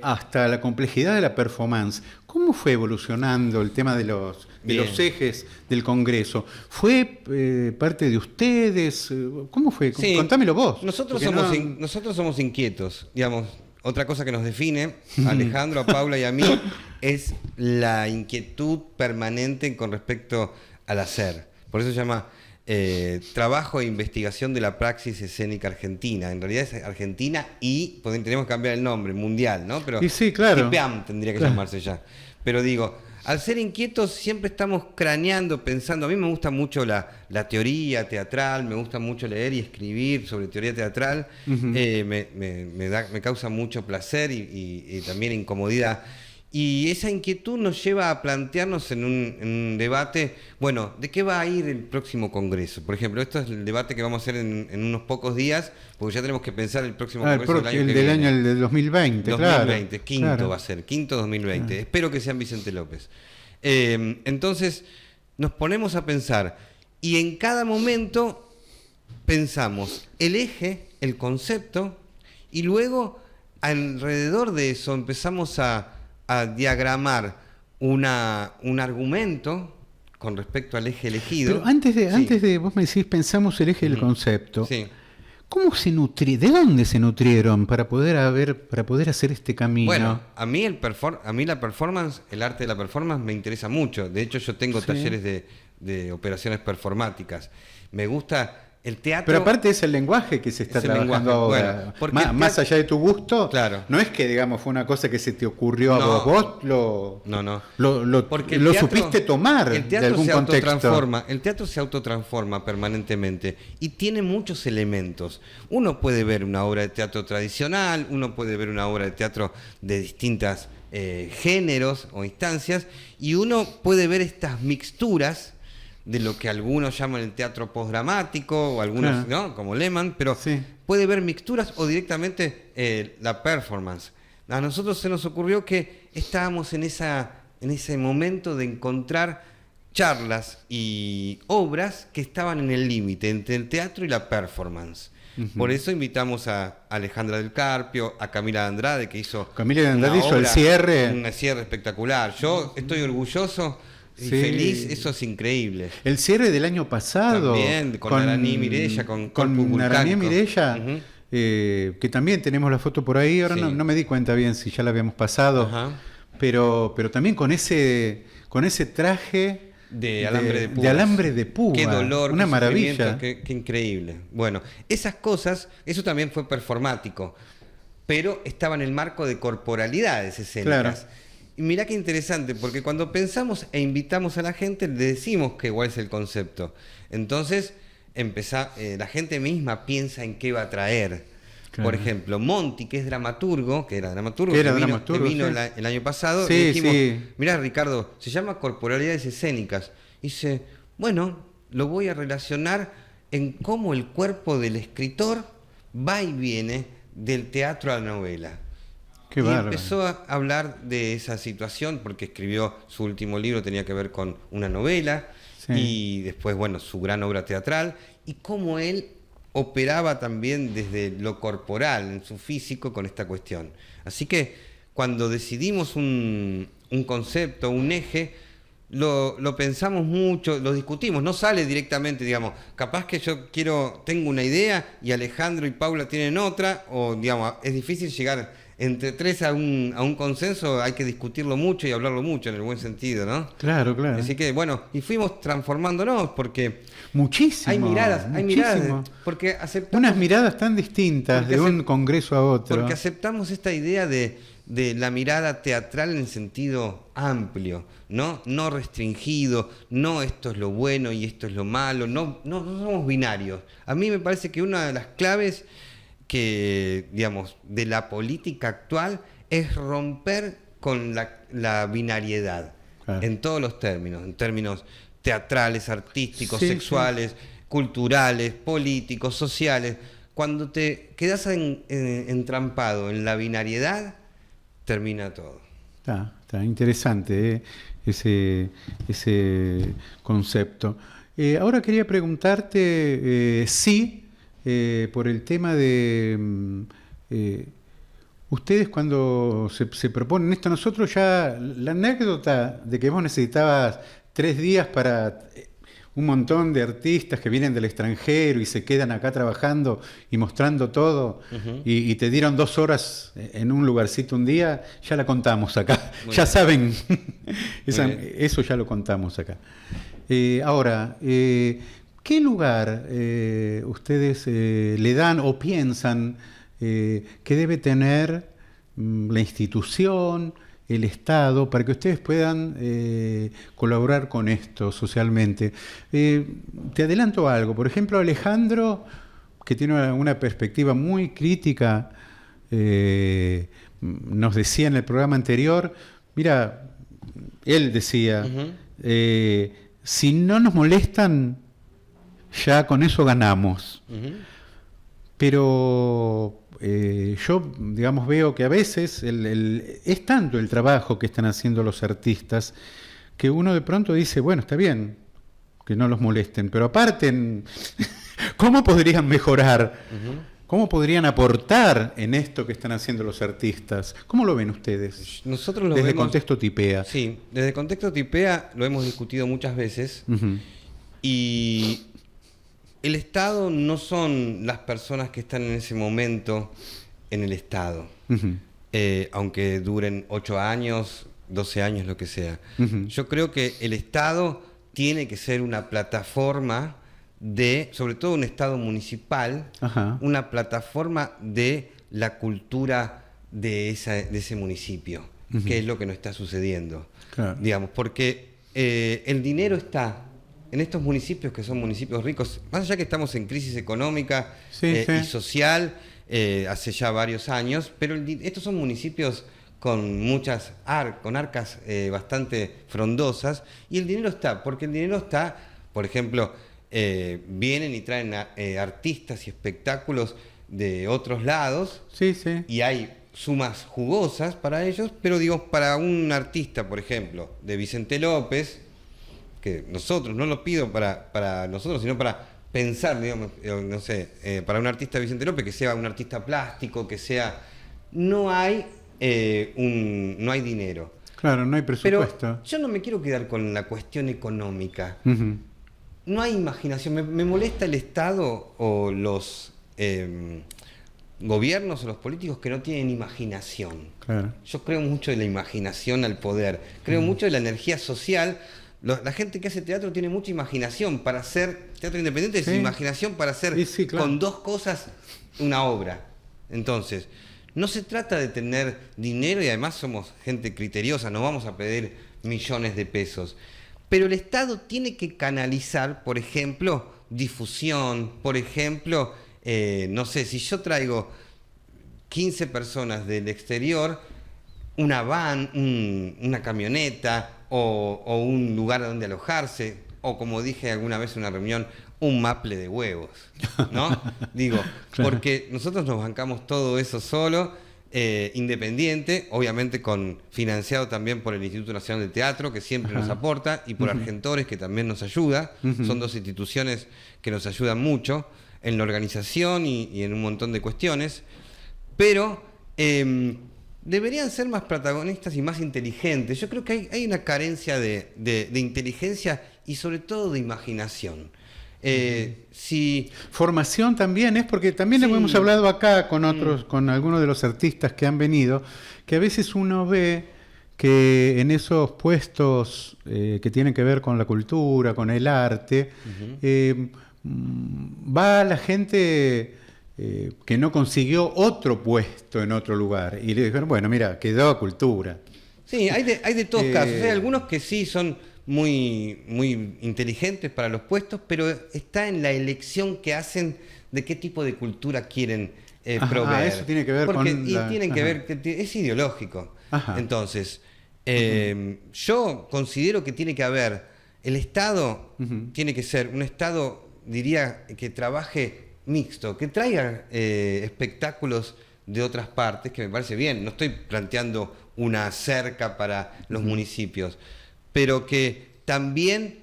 Hasta la complejidad de la performance. ¿Cómo fue evolucionando el tema de los Bien. ejes del Congreso? ¿Fue parte de ustedes? ¿Cómo fue? Sí. Contámelo vos. Nosotros porque somos, no- nosotros somos inquietos, digamos. Otra cosa que nos define, a Alejandro, a Paula y a mí, es la inquietud permanente con respecto al hacer. Por eso se llama Trabajo e Investigación de la Praxis Escénica Argentina. En realidad es Argentina y tenemos que cambiar el nombre, mundial, ¿no? Pero Y sí, claro. IPAM tendría que Claro. llamarse ya. Pero digo, al ser inquietos siempre estamos craneando, pensando. A mí me gusta mucho la teoría teatral, me gusta mucho leer y escribir sobre teoría teatral. Ujú. Me causa mucho placer y también incomodidad. Y esa inquietud nos lleva a plantearnos en un debate, bueno, ¿de qué va a ir el próximo Congreso? Por ejemplo, esto es el debate que vamos a hacer en unos pocos días, porque ya tenemos que pensar el próximo el Congreso del año el que del viene. año del 2020, 2020, claro. quinto Claro. va a ser, quinto 2020. Claro. Espero que sean Vicente López. Entonces, nos ponemos a pensar, y en cada momento pensamos el eje, el concepto, y luego alrededor de eso empezamos a diagramar un argumento con respecto al eje elegido. Pero Sí. antes de vos me decís, pensamos el eje del Ujú. concepto. Sí. ¿Cómo se ¿De dónde se nutrieron para poder hacer este camino? Bueno, a mí la performance, el arte de la performance me interesa mucho. De hecho, yo tengo Sí. talleres de operaciones performáticas. Me gusta el teatro. Pero aparte es el lenguaje que se está Es el trabajando lenguaje. ahora. Bueno, porque el Más teatro- allá de tu gusto, Claro. no es que digamos fue una cosa que se te ocurrió No. a vos No. Porque lo supiste tomar el de teatro algún se contexto. autotransforma. El teatro se autotransforma permanentemente y tiene muchos elementos. Uno puede ver una obra de teatro tradicional, uno puede ver una obra de teatro de distintas géneros o instancias, y uno puede ver estas mixturas de lo que algunos llaman el teatro postdramático, o algunos, Claro. ¿no? Como Lehmann, pero Sí. puede ver mixturas o directamente la performance. A nosotros se nos ocurrió que estábamos en ese momento de encontrar charlas y obras que estaban en el límite entre el teatro y la performance. Ujú. Por eso invitamos a Alejandra del Carpio, a Camila Andrade, que hizo Camila de Andrade una hizo el obra, cierre. un cierre espectacular. Yo estoy orgulloso y Sí. feliz, eso es increíble. El cierre del año pasado. También, con Araní Mireya, con Corpus Araní Vulcánico. Mireya, Ujú. que también tenemos la foto por ahí. Ahora Sí. no me di cuenta bien si ya la habíamos pasado. Ajá. Pero también con ese traje De alambre de púas. de alambre de púa. Qué dolor, una qué maravilla. sufrimiento, qué increíble. Bueno, esas cosas, eso también fue performático, pero estaba en el marco de corporalidades escénicas. Claro. Y mirá qué interesante, porque cuando pensamos e invitamos a la gente, le decimos que igual es el concepto. Entonces, la gente misma piensa en qué va a traer. Claro. Por ejemplo, Monti, que es dramaturgo, que vino sí. el año pasado, Sí, le dijimos, sí. mirá Ricardo, se llama corporalidades escénicas. Dice, bueno, lo voy a relacionar en cómo el cuerpo del escritor va y viene del teatro a la novela. Qué y bárbaro. empezó a hablar de esa situación porque escribió su último libro, tenía que ver con una novela, Sí. y después, bueno, su gran obra teatral, y cómo él operaba también desde lo corporal, en su físico, con esta cuestión. Así que cuando decidimos un concepto, un eje, lo pensamos mucho, lo discutimos, no sale directamente, digamos, capaz que yo tengo una idea y Alejandro y Paula tienen otra, o digamos, es difícil llegar entre tres a un consenso, hay que discutirlo mucho y hablarlo mucho en el buen sentido, ¿no? Claro, claro. Así que bueno, y fuimos transformándonos porque Muchísimo. hay miradas, muchísimo. porque aceptamos Unas miradas tan distintas porque de un congreso a otro. porque aceptamos esta idea de la mirada teatral en sentido amplio, ¿no? No restringido, no esto es lo bueno y esto es lo malo, no somos binarios. A mí me parece que una de las claves que, digamos, de la política actual es romper con la binariedad, Claro. en todos los términos, en términos teatrales, artísticos, Sí, sexuales, culturales, políticos, sociales. Cuando te quedas entrampado en la binariedad, termina todo. Está interesante, ese concepto. Ahora quería preguntarte por el tema de ustedes cuando se proponen esto, nosotros ya, la anécdota de que vos necesitabas 3 días para un montón de artistas que vienen del extranjero y se quedan acá trabajando y mostrando todo, y te dieron 2 horas en un lugarcito un día, ya la contamos acá. Muy Ya bien. saben, bien. eso ya lo contamos acá. Ahora, ¿qué lugar ustedes le dan o piensan que debe tener la institución, el Estado, para que ustedes puedan colaborar con esto socialmente? Te adelanto algo. Por ejemplo, Alejandro, que tiene una perspectiva muy crítica, nos decía en el programa anterior, mira, él decía, si no nos molestan, ya con eso ganamos. Pero yo, digamos, veo que a veces es tanto el trabajo que están haciendo los artistas que uno de pronto dice, bueno, está bien que no los molesten, pero aparte, ¿cómo podrían mejorar? ¿Cómo podrían aportar en esto que están haciendo los artistas? ¿Cómo lo ven ustedes? Nosotros lo Desde vemos, Contexto Tipea. Sí, desde Contexto Tipea lo hemos discutido muchas veces. Ujú. Y el Estado no son las personas que están en ese momento en el Estado, Ujú. aunque duren 8 años, 12 años, lo que sea. Ujú. Yo creo que el Estado tiene que ser una plataforma sobre todo un Estado municipal, Ajá. una plataforma de la cultura de ese municipio, que es lo que no está sucediendo. Claro. Digamos, porque el dinero está en estos municipios que son municipios ricos, más allá que estamos en crisis económica Sí. y social hace ya varios años, pero estos son municipios con con arcas bastante frondosas, y el dinero está, porque el dinero está, por ejemplo, vienen y traen artistas y espectáculos de otros lados, Sí, sí. y hay sumas jugosas para ellos, pero digo, para un artista, por ejemplo, de Vicente López, que nosotros, no lo pido para nosotros, sino para pensar, digamos, no sé, para un artista de Vicente López, que sea un artista plástico, que sea... No hay dinero. Claro, no hay presupuesto. Pero yo no me quiero quedar con la cuestión económica. Ujú. No hay imaginación. Me molesta el Estado o los gobiernos o los políticos que no tienen imaginación. Claro. Yo creo mucho de la imaginación al poder. Creo mucho de la energía social. La gente que hace teatro tiene mucha imaginación para hacer teatro independiente, Sí. es imaginación para hacer Sí, claro. con 2 cosas una obra. Entonces, no se trata de tener dinero, y además somos gente criteriosa, no vamos a pedir millones de pesos. Pero el Estado tiene que canalizar, por ejemplo, difusión. Por ejemplo, no sé, si yo traigo 15 personas del exterior, una van, una camioneta o un lugar donde alojarse, o como dije alguna vez en una reunión, un maple de huevos, ¿no? Digo, Claro. porque nosotros nos bancamos todo eso solo, independiente, obviamente financiado también por el Instituto Nacional del Teatro, que siempre nos aporta, y por Argentores, que también nos ayuda. Son dos instituciones que nos ayudan mucho en la organización y en un montón de cuestiones, pero deberían ser más protagonistas y más inteligentes. Yo creo que hay una carencia de inteligencia y sobre todo de imaginación. Formación también es porque también Sí. hemos hablado acá con otros, con algunos de los artistas que han venido, que a veces uno ve que en esos puestos que tienen que ver con la cultura, con el arte, va la gente que no consiguió otro puesto en otro lugar y le dijeron, bueno, mira, quedó cultura. Sí, hay de todos casos. Hay algunos que sí son muy, muy inteligentes para los puestos, pero está en la elección que hacen de qué tipo de cultura quieren proveer. Eso tiene que ver tienen que ver, es ideológico. Ajá. Entonces, yo considero que tiene que haber, el Estado tiene que ser un Estado, diría, que trabaje mixto, que traiga espectáculos de otras partes, que me parece bien. No estoy planteando una cerca para los municipios, pero que también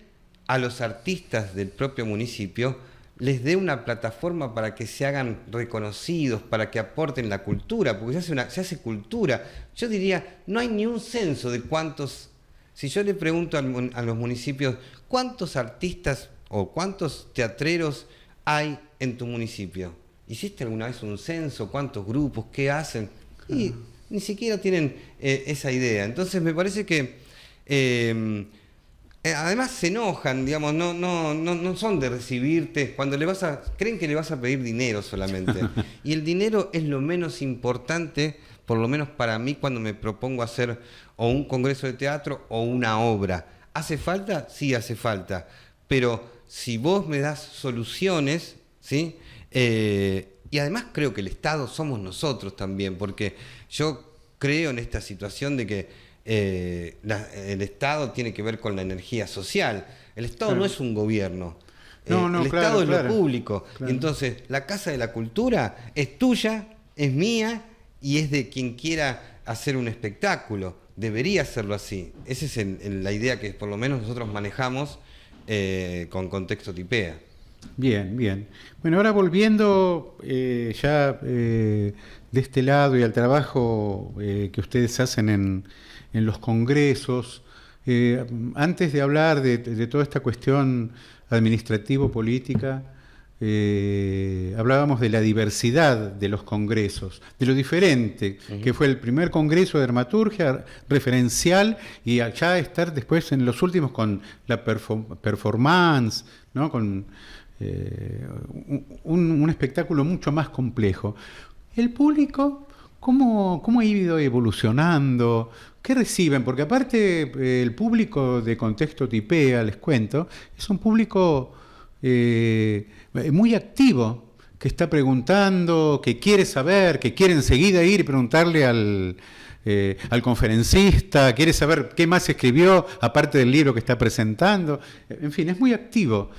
a los artistas del propio municipio les dé una plataforma para que se hagan reconocidos, para que aporten la cultura, porque se hace cultura. Yo diría, no hay ni un censo de cuántos, si yo le pregunto a los municipios, ¿cuántos artistas o cuántos teatreros hay en tu municipio? ¿Hiciste alguna vez un censo? ¿Cuántos grupos? ¿Qué hacen? Y ni siquiera tienen esa idea. Entonces me parece que además se enojan, digamos, no son de recibirte, cuando creen que le vas a pedir dinero solamente. Y el dinero es lo menos importante, por lo menos para mí, cuando me propongo hacer o un congreso de teatro o una obra. ¿Hace falta? Sí, hace falta. Pero si vos me das soluciones, ¿sí? Y además creo que el Estado somos nosotros también, porque yo creo en esta situación de que el Estado tiene que ver con la energía social. El Estado no es un gobierno. El Estado es lo público. Claro. Entonces, la Casa de la Cultura es tuya, es mía y es de quien quiera hacer un espectáculo. Debería serlo así. Esa es la idea que por lo menos nosotros manejamos con Contexto Tipea. Bien, bien. Bueno, ahora volviendo ya de este lado y al trabajo que ustedes hacen en los congresos, antes de hablar de toda esta cuestión administrativo-política, hablábamos de la diversidad de los congresos, de lo diferente, que fue el primer congreso de dramaturgia referencial y ya estar después en los últimos con la performance, ¿no? Con un espectáculo mucho más complejo. El público, ¿cómo ha ido evolucionando? ¿Qué reciben? Porque aparte el público de Contexto Tipea, les cuento, es un público muy activo, que está preguntando, que quiere saber, que quiere enseguida ir y preguntarle al conferencista, quiere saber qué más escribió, aparte del libro que está presentando. En fin, es muy activo.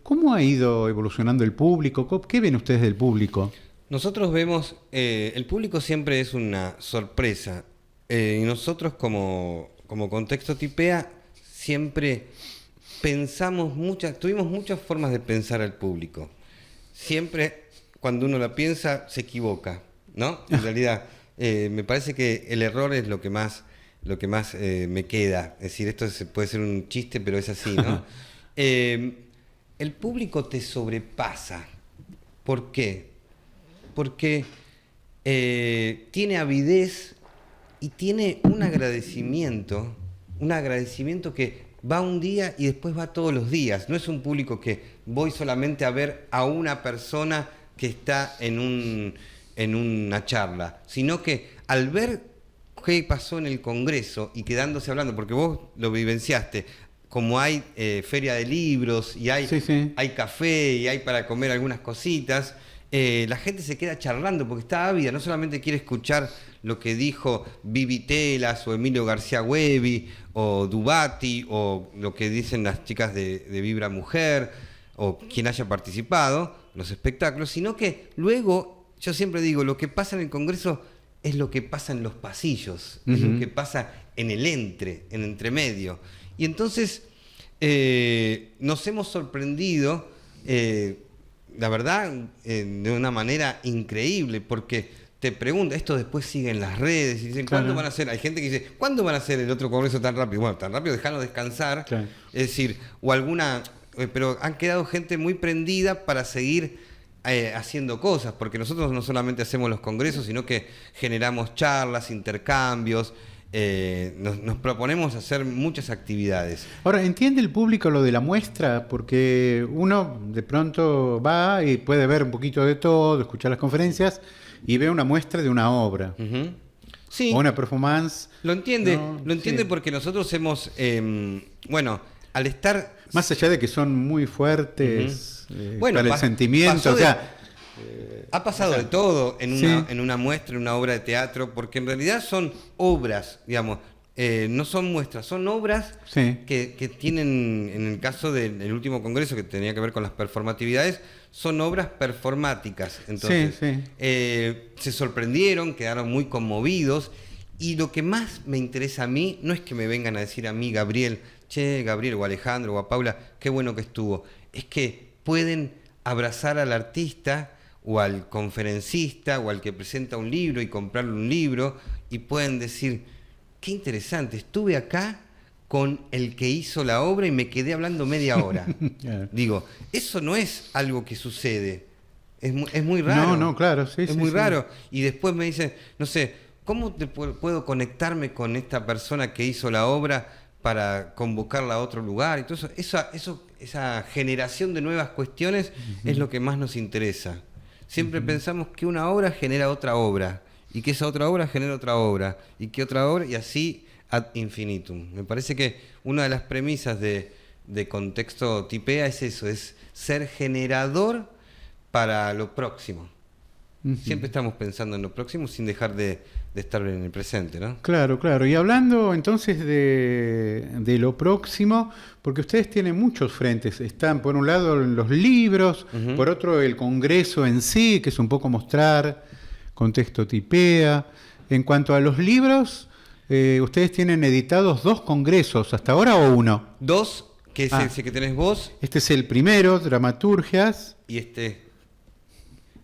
¿Cómo ha ido evolucionando el público? ¿Qué ven ustedes del público? Nosotros vemos, el público siempre es una sorpresa. Y nosotros como Contexto Tipea siempre tuvimos muchas formas de pensar al público. Siempre cuando uno la piensa se equivoca, ¿no? En realidad me parece que el error es lo que más me queda. Es decir, esto puede ser un chiste, pero es así, ¿no? El público te sobrepasa. ¿Por qué? Porque tiene avidez y tiene un agradecimiento que va un día y después va todos los días. No es un público que voy solamente a ver a una persona que está en una charla, sino que al ver qué pasó en el Congreso y quedándose hablando, porque vos lo vivenciaste, como hay feria de libros y hay, Sí. hay café y hay para comer algunas cositas, la gente se queda charlando porque está ávida, no solamente quiere escuchar lo que dijo Vivi Telas o Emilio García Huevi o Dubati o lo que dicen las chicas de Vibra Mujer o quien haya participado, los espectáculos, sino que luego, yo siempre digo, lo que pasa en el Congreso es lo que pasa en los pasillos, es lo que pasa en el entremedio. Y entonces nos hemos sorprendido, la verdad, de una manera increíble, porque te pregunta, esto después sigue en las redes, y dicen, ¿cuándo van a hacer? Hay gente que dice, ¿cuándo van a hacer el otro Congreso tan rápido? Bueno, tan rápido, dejarlo descansar. Claro. Es decir, o alguna... pero han quedado gente muy prendida para seguir haciendo cosas, porque nosotros no solamente hacemos los congresos, sino que generamos charlas, intercambios, nos proponemos hacer muchas actividades. Ahora, ¿entiende el público lo de la muestra? Porque uno de pronto va y puede ver un poquito de todo, escuchar las conferencias y ve una muestra de una obra. Uh-huh. Sí. O una performance. Lo entiende, ¿no? lo entiende Sí. porque nosotros hemos, bueno, al estar... Más allá de que son muy fuertes Bueno, para el sentimiento, pasó o sea... Ha pasado de todo en Sí. en una muestra, en una obra de teatro, porque en realidad son obras, digamos, no son muestras, son obras Sí. que tienen, en el caso del último congreso que tenía que ver con las performatividades, son obras performáticas. Entonces, Sí. se sorprendieron, quedaron muy conmovidos, y lo que más me interesa a mí no es que me vengan a decir a mí, Gabriel, che, Gabriel o Alejandro o a Paula, qué bueno que estuvo, es que pueden abrazar al artista o al conferencista o al que presenta un libro y comprarle un libro y pueden decir, qué interesante, estuve acá con el que hizo la obra y me quedé hablando media hora. Claro. Digo, eso no es algo que sucede, es muy raro. No, claro, sí. Es sí, muy sí. raro. Y después me dicen, no sé, ¿cómo puedo conectarme con esta persona que hizo la obra para convocarla a otro lugar? Entonces, esa generación de nuevas cuestiones es lo que más nos interesa. Siempre pensamos que una obra genera otra obra, y que esa otra obra genera otra obra, y que otra obra, y así ad infinitum. Me parece que una de las premisas de Contexto Tipea es eso, es ser generador para lo próximo. Siempre estamos pensando en lo próximo sin dejar de estar en el presente, ¿no? Claro, claro. Y hablando entonces de lo próximo, porque ustedes tienen muchos frentes. Están, por un lado, los libros, por otro, el Congreso en sí, que es un poco mostrar Contexto Tipea. En cuanto a los libros, ustedes tienen editados 2 congresos, ¿hasta ahora o 1? 2, que es ese que tenés vos, Este es el primero, Dramaturgias. y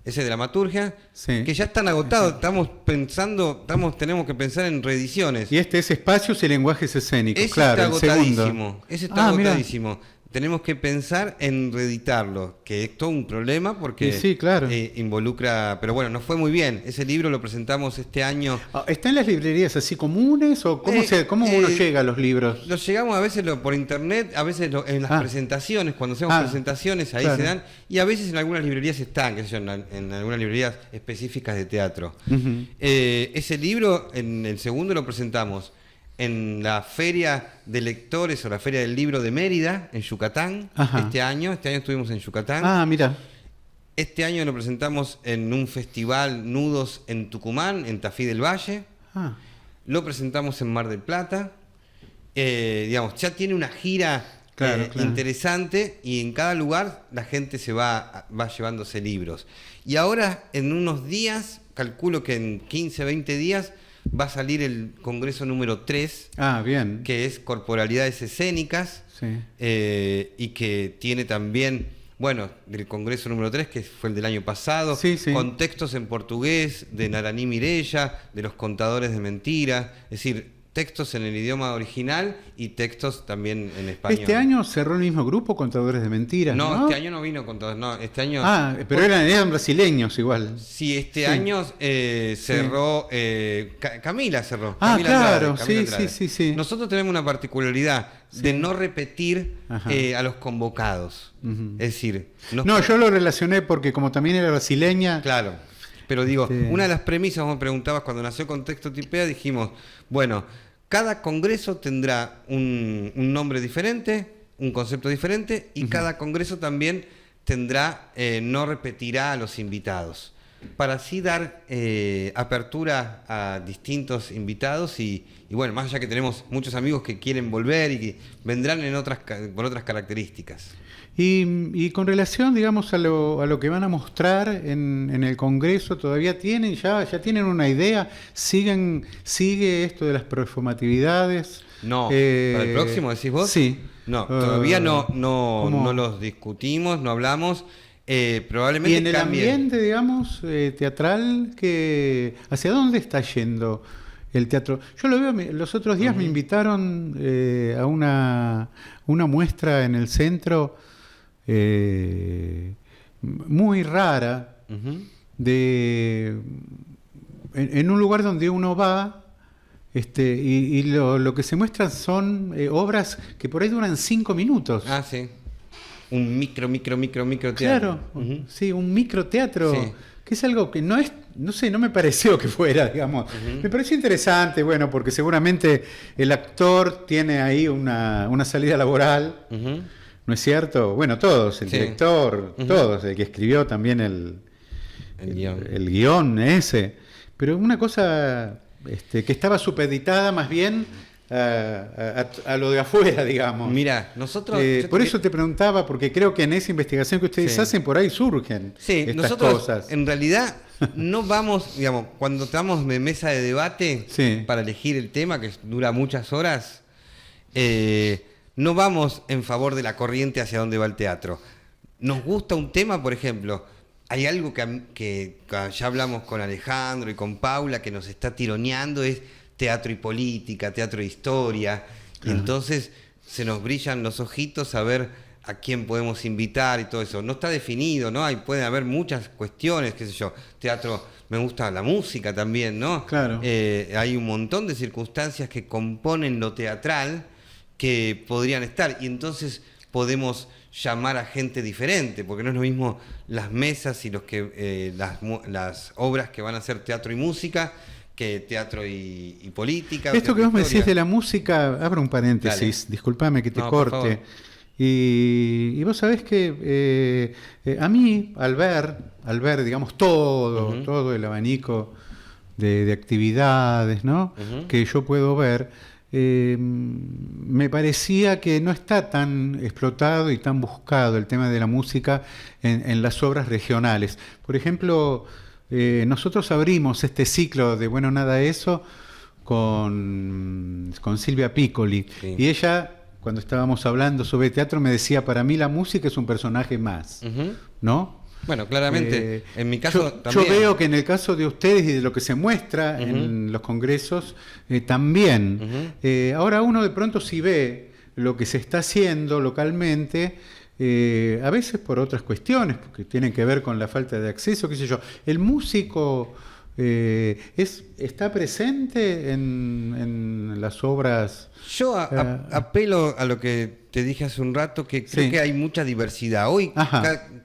ese de Dramaturgia, Sí. que ya están agotados. Tenemos que pensar en reediciones. Y este es Espacios y Lenguajes Escénicos, Ese claro, está el segundo. agotadísimo. Ese está Mirá. agotadísimo. Tenemos que pensar en reeditarlo, que es todo un problema porque Y sí, claro. involucra... Pero bueno, nos fue muy bien. Ese libro lo presentamos este año. ¿Está en las librerías así comunes o cómo uno llega a los libros? Los llegamos a veces por internet, a veces en las presentaciones, cuando hacemos presentaciones, ahí claro. se dan, y a veces en algunas librerías están, qué sé yo, en algunas librerías específicas de teatro. Ese libro, en el segundo lo presentamos en la Feria de Lectores o la Feria del Libro de Mérida, en Yucatán, este año estuvimos en Yucatán. Mira. Este año lo presentamos en un festival Nudos en Tucumán, en Tafí del Valle. Lo presentamos en Mar del Plata. Digamos, ya tiene una gira Claro. interesante, y en cada lugar la gente se va llevándose libros. Y ahora, en unos días, calculo que en 15, 20 días, va a salir el Congreso número 3, Bien. que es Corporalidades Escénicas, Sí. y que tiene también, bueno, del Congreso número 3, que fue el del año pasado, Sí, sí. con textos en portugués de Naraní Mirella, de Los Contadores de Mentiras, es decir, textos en el idioma original y textos también en español. Este año cerró el mismo grupo, Contadores de Mentiras, ¿no? No, este año no vino Contadores, no, este año... Pero eran brasileños igual. Sí, este Sí. año cerró, Camila cerró. Ah, Camila claro, Andrade, Camila Andrade. sí. Nosotros tenemos una particularidad de no repetir a los convocados. Es decir... No, yo lo relacioné porque como también era brasileña... Claro, pero digo, Sí. una de las premisas, vos me preguntabas cuando nació Contexto Tipea, dijimos, bueno, cada congreso tendrá un nombre diferente, un concepto diferente, y cada congreso también tendrá, no repetirá a los invitados, para así dar apertura a distintos invitados y bueno, más allá que tenemos muchos amigos que quieren volver y que vendrán por otras características. Y con relación, digamos, a lo que van a mostrar en el Congreso, ¿todavía tienen, ya tienen una idea? ¿Sigue esto de las performatividades? No, ¿para el próximo decís vos? Sí. No, todavía no los discutimos, no hablamos. Probablemente y en el cambie. ambiente, digamos, teatral, ¿hacia dónde está yendo el teatro? Yo lo veo, los otros días me invitaron a una muestra en el centro muy rara, en un lugar donde uno va, y lo que se muestra son obras que por ahí duran 5 minutos. Ah, sí. Un micro teatro. Claro, sí, un microteatro, sí. Que es algo que no sé, no me pareció que fuera, digamos. Me pareció interesante, bueno, porque seguramente el actor tiene ahí una salida laboral, ¿no es cierto? Bueno, todos, el director, todos, el que escribió también el guión ese. Pero una cosa que estaba supeditada más bien a lo de afuera, digamos. Mira, nosotros... por eso te preguntaba, porque creo que en esa investigación que ustedes hacen, por ahí surgen estas cosas. En realidad no vamos, digamos, cuando estamos de mesa de debate para elegir el tema, que dura muchas horas, no vamos en favor de la corriente hacia donde va el teatro. Nos gusta un tema, por ejemplo, hay algo que ya hablamos con Alejandro y con Paula, que nos está tironeando, es teatro y política, teatro e historia, y entonces se nos brillan los ojitos a ver a quién podemos invitar y todo eso. No está definido, ¿no? Pueden haber muchas cuestiones, qué sé yo. Teatro, me gusta la música también, ¿no? Claro. Hay un montón de circunstancias que componen lo teatral que podrían estar, y entonces podemos llamar a gente diferente, porque no es lo mismo las mesas y las obras que van a ser teatro y música, que teatro y política. Esto que vos me decís de la música, abro un paréntesis, discúlpame que te corte. Y vos sabés que a mí, al ver digamos, todo el abanico de actividades, ¿no? Que yo puedo ver, me parecía que no está tan explotado y tan buscado el tema de la música en las obras regionales. Por ejemplo, nosotros abrimos este ciclo de Bueno, Nada Eso con Silvia Piccoli, y ella, cuando estábamos hablando sobre teatro, me decía, para mí la música es un personaje más, ¿no? Bueno, claramente, en mi caso también. Yo veo que en el caso de ustedes y de lo que se muestra en los congresos, también. Ahora uno de pronto si ve lo que se está haciendo localmente, a veces por otras cuestiones, porque tienen que ver con la falta de acceso, qué sé yo. El músico está presente en las obras. Yo apelo a lo que te dije hace un rato, que creo que hay mucha diversidad. Hoy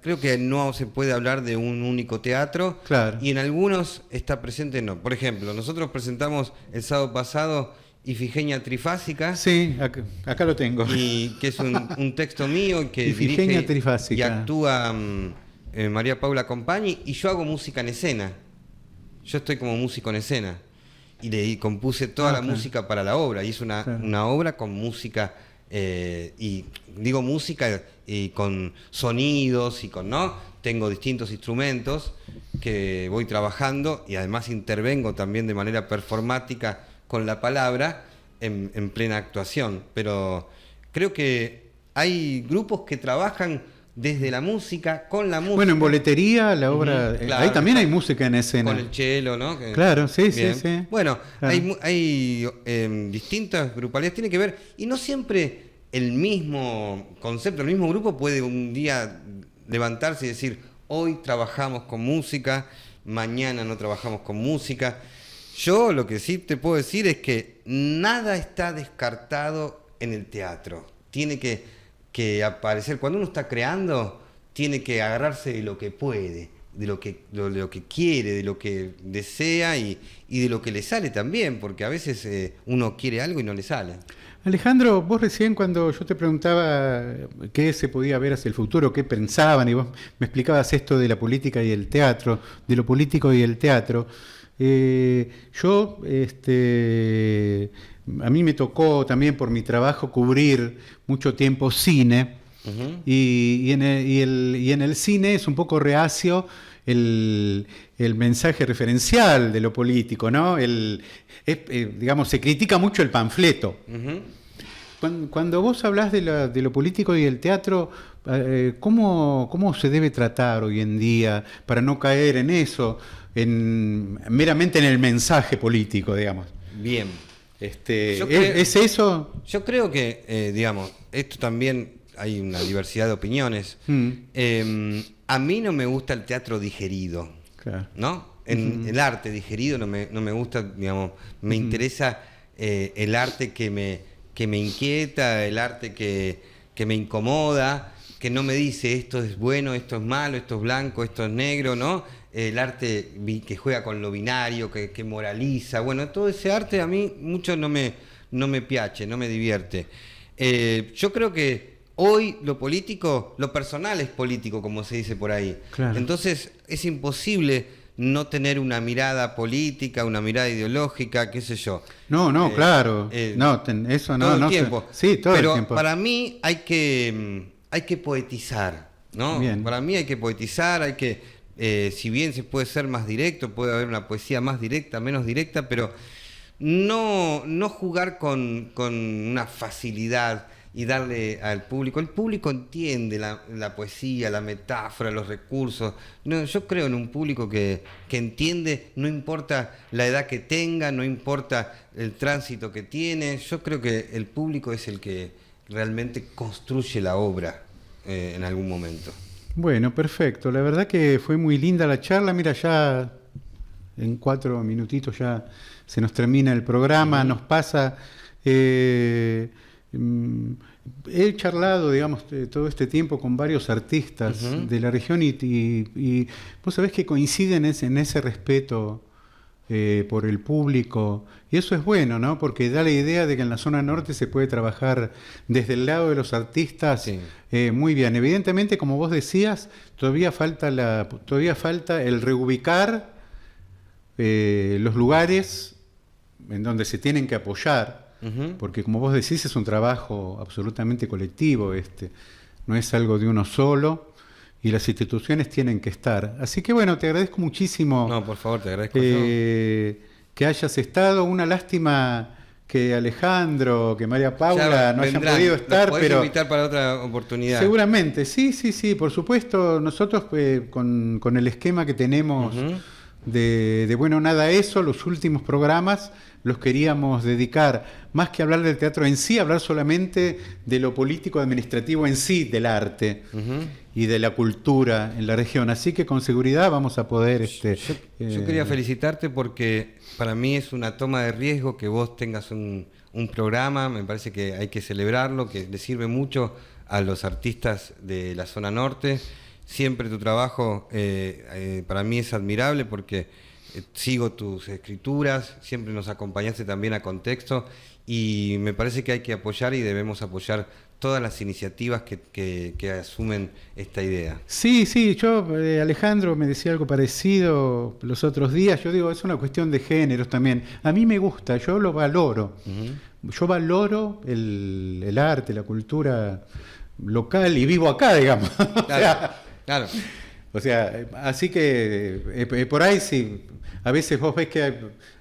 creo que no se puede hablar de un único teatro, y en algunos está presente no. Por ejemplo, nosotros presentamos el sábado pasado Ifigenia Trifásica. Sí, acá lo tengo. Y que es un texto mío que Ifigenia dirige Trifásica. Y actúa María Paula Compagni, y yo hago música en escena. Yo estoy como músico en escena. Y le compuse toda la música para la obra. Y es una obra con música, y digo música y con sonidos y tengo distintos instrumentos que voy trabajando, y además intervengo también de manera performática con la palabra en plena actuación. Pero creo que hay grupos que trabajan desde la música, con la música. Bueno, en Boletería, la obra, claro, ahí también hay música en escena. Con el cello, ¿no? Claro, sí. Bueno, claro. hay distintas grupalidades, tiene que ver, y no siempre el mismo concepto, el mismo grupo puede un día levantarse y decir, hoy trabajamos con música, mañana no trabajamos con música. Yo lo que sí te puedo decir es que nada está descartado en el teatro. Tiene que aparecer, cuando uno está creando, tiene que agarrarse de lo que puede. de lo que quiere, de lo que desea y de lo que le sale también, porque a veces uno quiere algo y no le sale. Alejandro, vos recién cuando yo te preguntaba qué se podía ver hacia el futuro, qué pensaban, y vos me explicabas esto de la política y el teatro, de lo político y el teatro, a mí me tocó también por mi trabajo cubrir mucho tiempo cine, y en el cine es un poco reacio el mensaje referencial de lo político, ¿no? Digamos, se critica mucho el panfleto. Cuando vos hablás de lo político y el teatro, ¿cómo se debe tratar hoy en día para no caer en eso, meramente en el mensaje político, digamos? Bien. ¿Es eso? Yo creo que, digamos, esto también hay una diversidad de opiniones. A mí no me gusta el teatro digerido, claro, ¿no? El arte digerido no me gusta, digamos, me interesa el arte que me inquieta, el arte que me incomoda, que no me dice esto es bueno, esto es malo, esto es blanco, esto es negro, ¿no? El arte que juega con lo binario, que moraliza, bueno, todo ese arte a mí mucho no me piace, no me divierte. Yo creo que hoy lo político, lo personal es político, como se dice por ahí. Claro. Entonces es imposible no tener una mirada política, una mirada ideológica, qué sé yo. No, claro. Eso no. Todo el tiempo. Sí, todo el tiempo. Pero para mí hay que poetizar, ¿no? Bien. Para mí hay que poetizar, si bien se puede ser más directo, puede haber una poesía más directa, menos directa, pero no jugar con una facilidad y darle al público. El público entiende la poesía, la metáfora, los recursos. No, yo creo en un público que entiende, no importa la edad que tenga, no importa el tránsito que tiene. Yo creo que el público es el que realmente construye la obra en algún momento. Bueno, perfecto. La verdad que fue muy linda la charla. Mira, ya en 4 minutitos ya se nos termina el programa. Nos pasa... he charlado, digamos, todo este tiempo con varios artistas de la región y vos sabés que coinciden en ese respeto por el público, y eso es bueno, ¿no? Porque da la idea de que en la zona norte se puede trabajar desde el lado de los artistas, sí, muy bien. Evidentemente, como vos decías, todavía falta el reubicar los lugares en donde se tienen que apoyar, porque como vos decís es un trabajo absolutamente colectivo, no es algo de uno solo, y las instituciones tienen que estar. Así que bueno, te agradezco muchísimo. No, por favor, te agradezco que hayas estado. Una lástima que Alejandro, que María Paula no hayan podido estar, pero invitar para otra oportunidad. Seguramente, sí, por supuesto. Nosotros con el esquema que tenemos de Bueno Nada Eso, los últimos programas los queríamos dedicar, más que hablar del teatro en sí, hablar solamente de lo político administrativo en sí, del arte y de la cultura en la región. Así que con seguridad vamos a poder... Yo quería felicitarte porque para mí es una toma de riesgo que vos tengas un programa, me parece que hay que celebrarlo, que le sirve mucho a los artistas de la zona norte. Siempre tu trabajo para mí es admirable porque sigo tus escrituras, siempre nos acompañaste también a Contexto y me parece que hay que apoyar y debemos apoyar todas las iniciativas que asumen esta idea. Sí, yo, Alejandro me decía algo parecido los otros días. Yo digo, es una cuestión de géneros también. A mí me gusta, yo lo valoro. Yo valoro el arte, la cultura local y vivo acá, digamos. Claro. O sea, así que por ahí sí, a veces vos ves que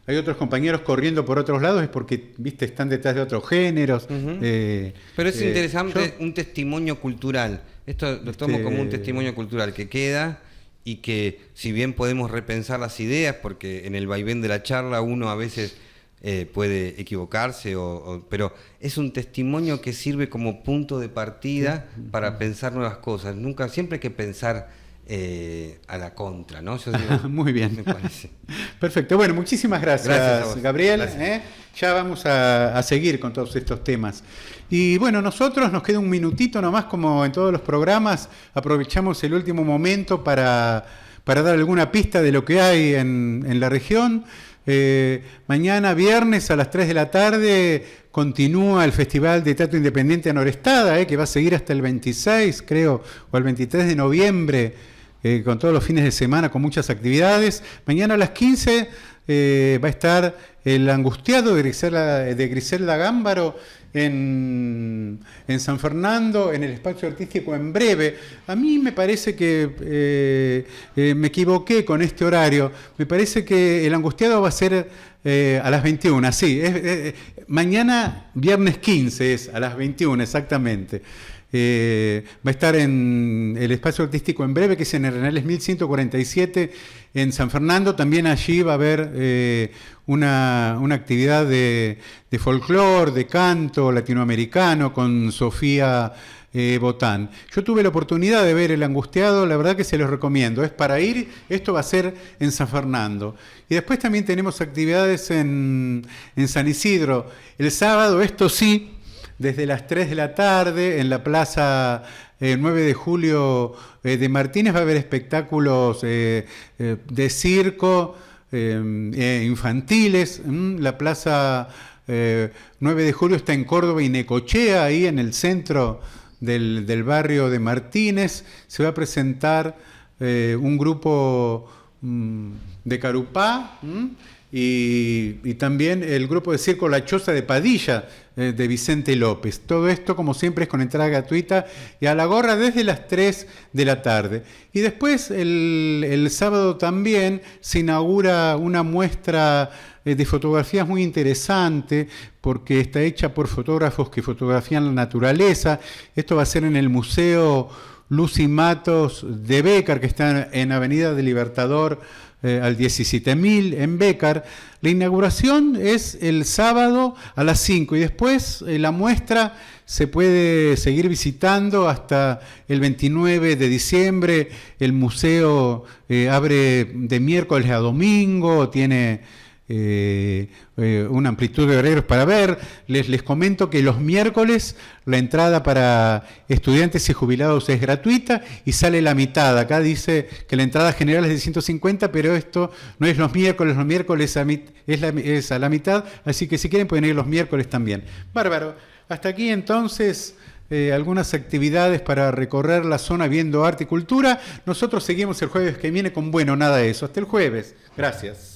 hay otros compañeros corriendo por otros lados, es porque, viste, están detrás de otros géneros. Pero es interesante, un testimonio cultural. Esto lo tomo como un testimonio cultural que queda y que, si bien podemos repensar las ideas, porque en el vaivén de la charla uno a veces puede equivocarse, pero es un testimonio que sirve como punto de partida para pensar nuevas cosas. Siempre hay que pensar a la contra, ¿no? Yo digo, muy bien. Me parece. Perfecto. Bueno, muchísimas gracias Gabriel. Gracias. Ya vamos a seguir con todos estos temas. Y bueno, nosotros nos queda un minutito nomás, como en todos los programas, aprovechamos el último momento para para dar alguna pista de lo que hay en la región. Mañana viernes a las 3 de la tarde continúa el Festival de Teatro Independiente Anorestada, que va a seguir hasta el 26, creo, o el 23 de noviembre, con todos los fines de semana, con muchas actividades. Mañana a las 15 va a estar El Angustiado de Griselda Gámbaro en San Fernando, en el espacio artístico En Breve. A mí me parece que me equivoqué con este horario. Me parece que El Angustiado va a ser a las 21, sí. Mañana, viernes 15, es a las 21 exactamente. Va a estar en el espacio artístico En Breve, que es en Arenales 1147 en San Fernando. También allí va a haber una actividad de folclore, de canto latinoamericano con Sofía Botán. Yo tuve la oportunidad de ver El Angustiado, la verdad que se los recomiendo. Es para ir, esto va a ser en San Fernando. Y después también tenemos actividades en San Isidro. El sábado, esto sí, desde las 3 de la tarde en la Plaza 9 de Julio de Martínez va a haber espectáculos de circo, infantiles. La Plaza 9 de Julio está en Córdoba y Necochea, ahí en el centro del barrio de Martínez. Se va a presentar un grupo de Carupá, y también el grupo de circo La Choza de Padilla, de Vicente López. Todo esto, como siempre, es con entrada gratuita y a la gorra desde las 3 de la tarde. Y después, el sábado también, se inaugura una muestra de fotografías muy interesante, porque está hecha por fotógrafos que fotografían la naturaleza. Esto va a ser en el Museo Lucy Matos de Bécar, que está en Avenida del Libertador al 17.000 en Bécar. La inauguración es el sábado a las 5 y después la muestra se puede seguir visitando hasta el 29 de diciembre. El museo abre de miércoles a domingo, tiene una amplitud de horarios para ver. Les comento que los miércoles la entrada para estudiantes y jubilados es gratuita y sale la mitad. Acá dice que la entrada general es de 150, pero esto no es los miércoles es a la mitad, así que si quieren pueden ir los miércoles también. Bárbaro. Hasta aquí entonces algunas actividades para recorrer la zona viendo arte y cultura. Nosotros seguimos el jueves que viene con Bueno, nada de eso. Hasta el jueves. Gracias.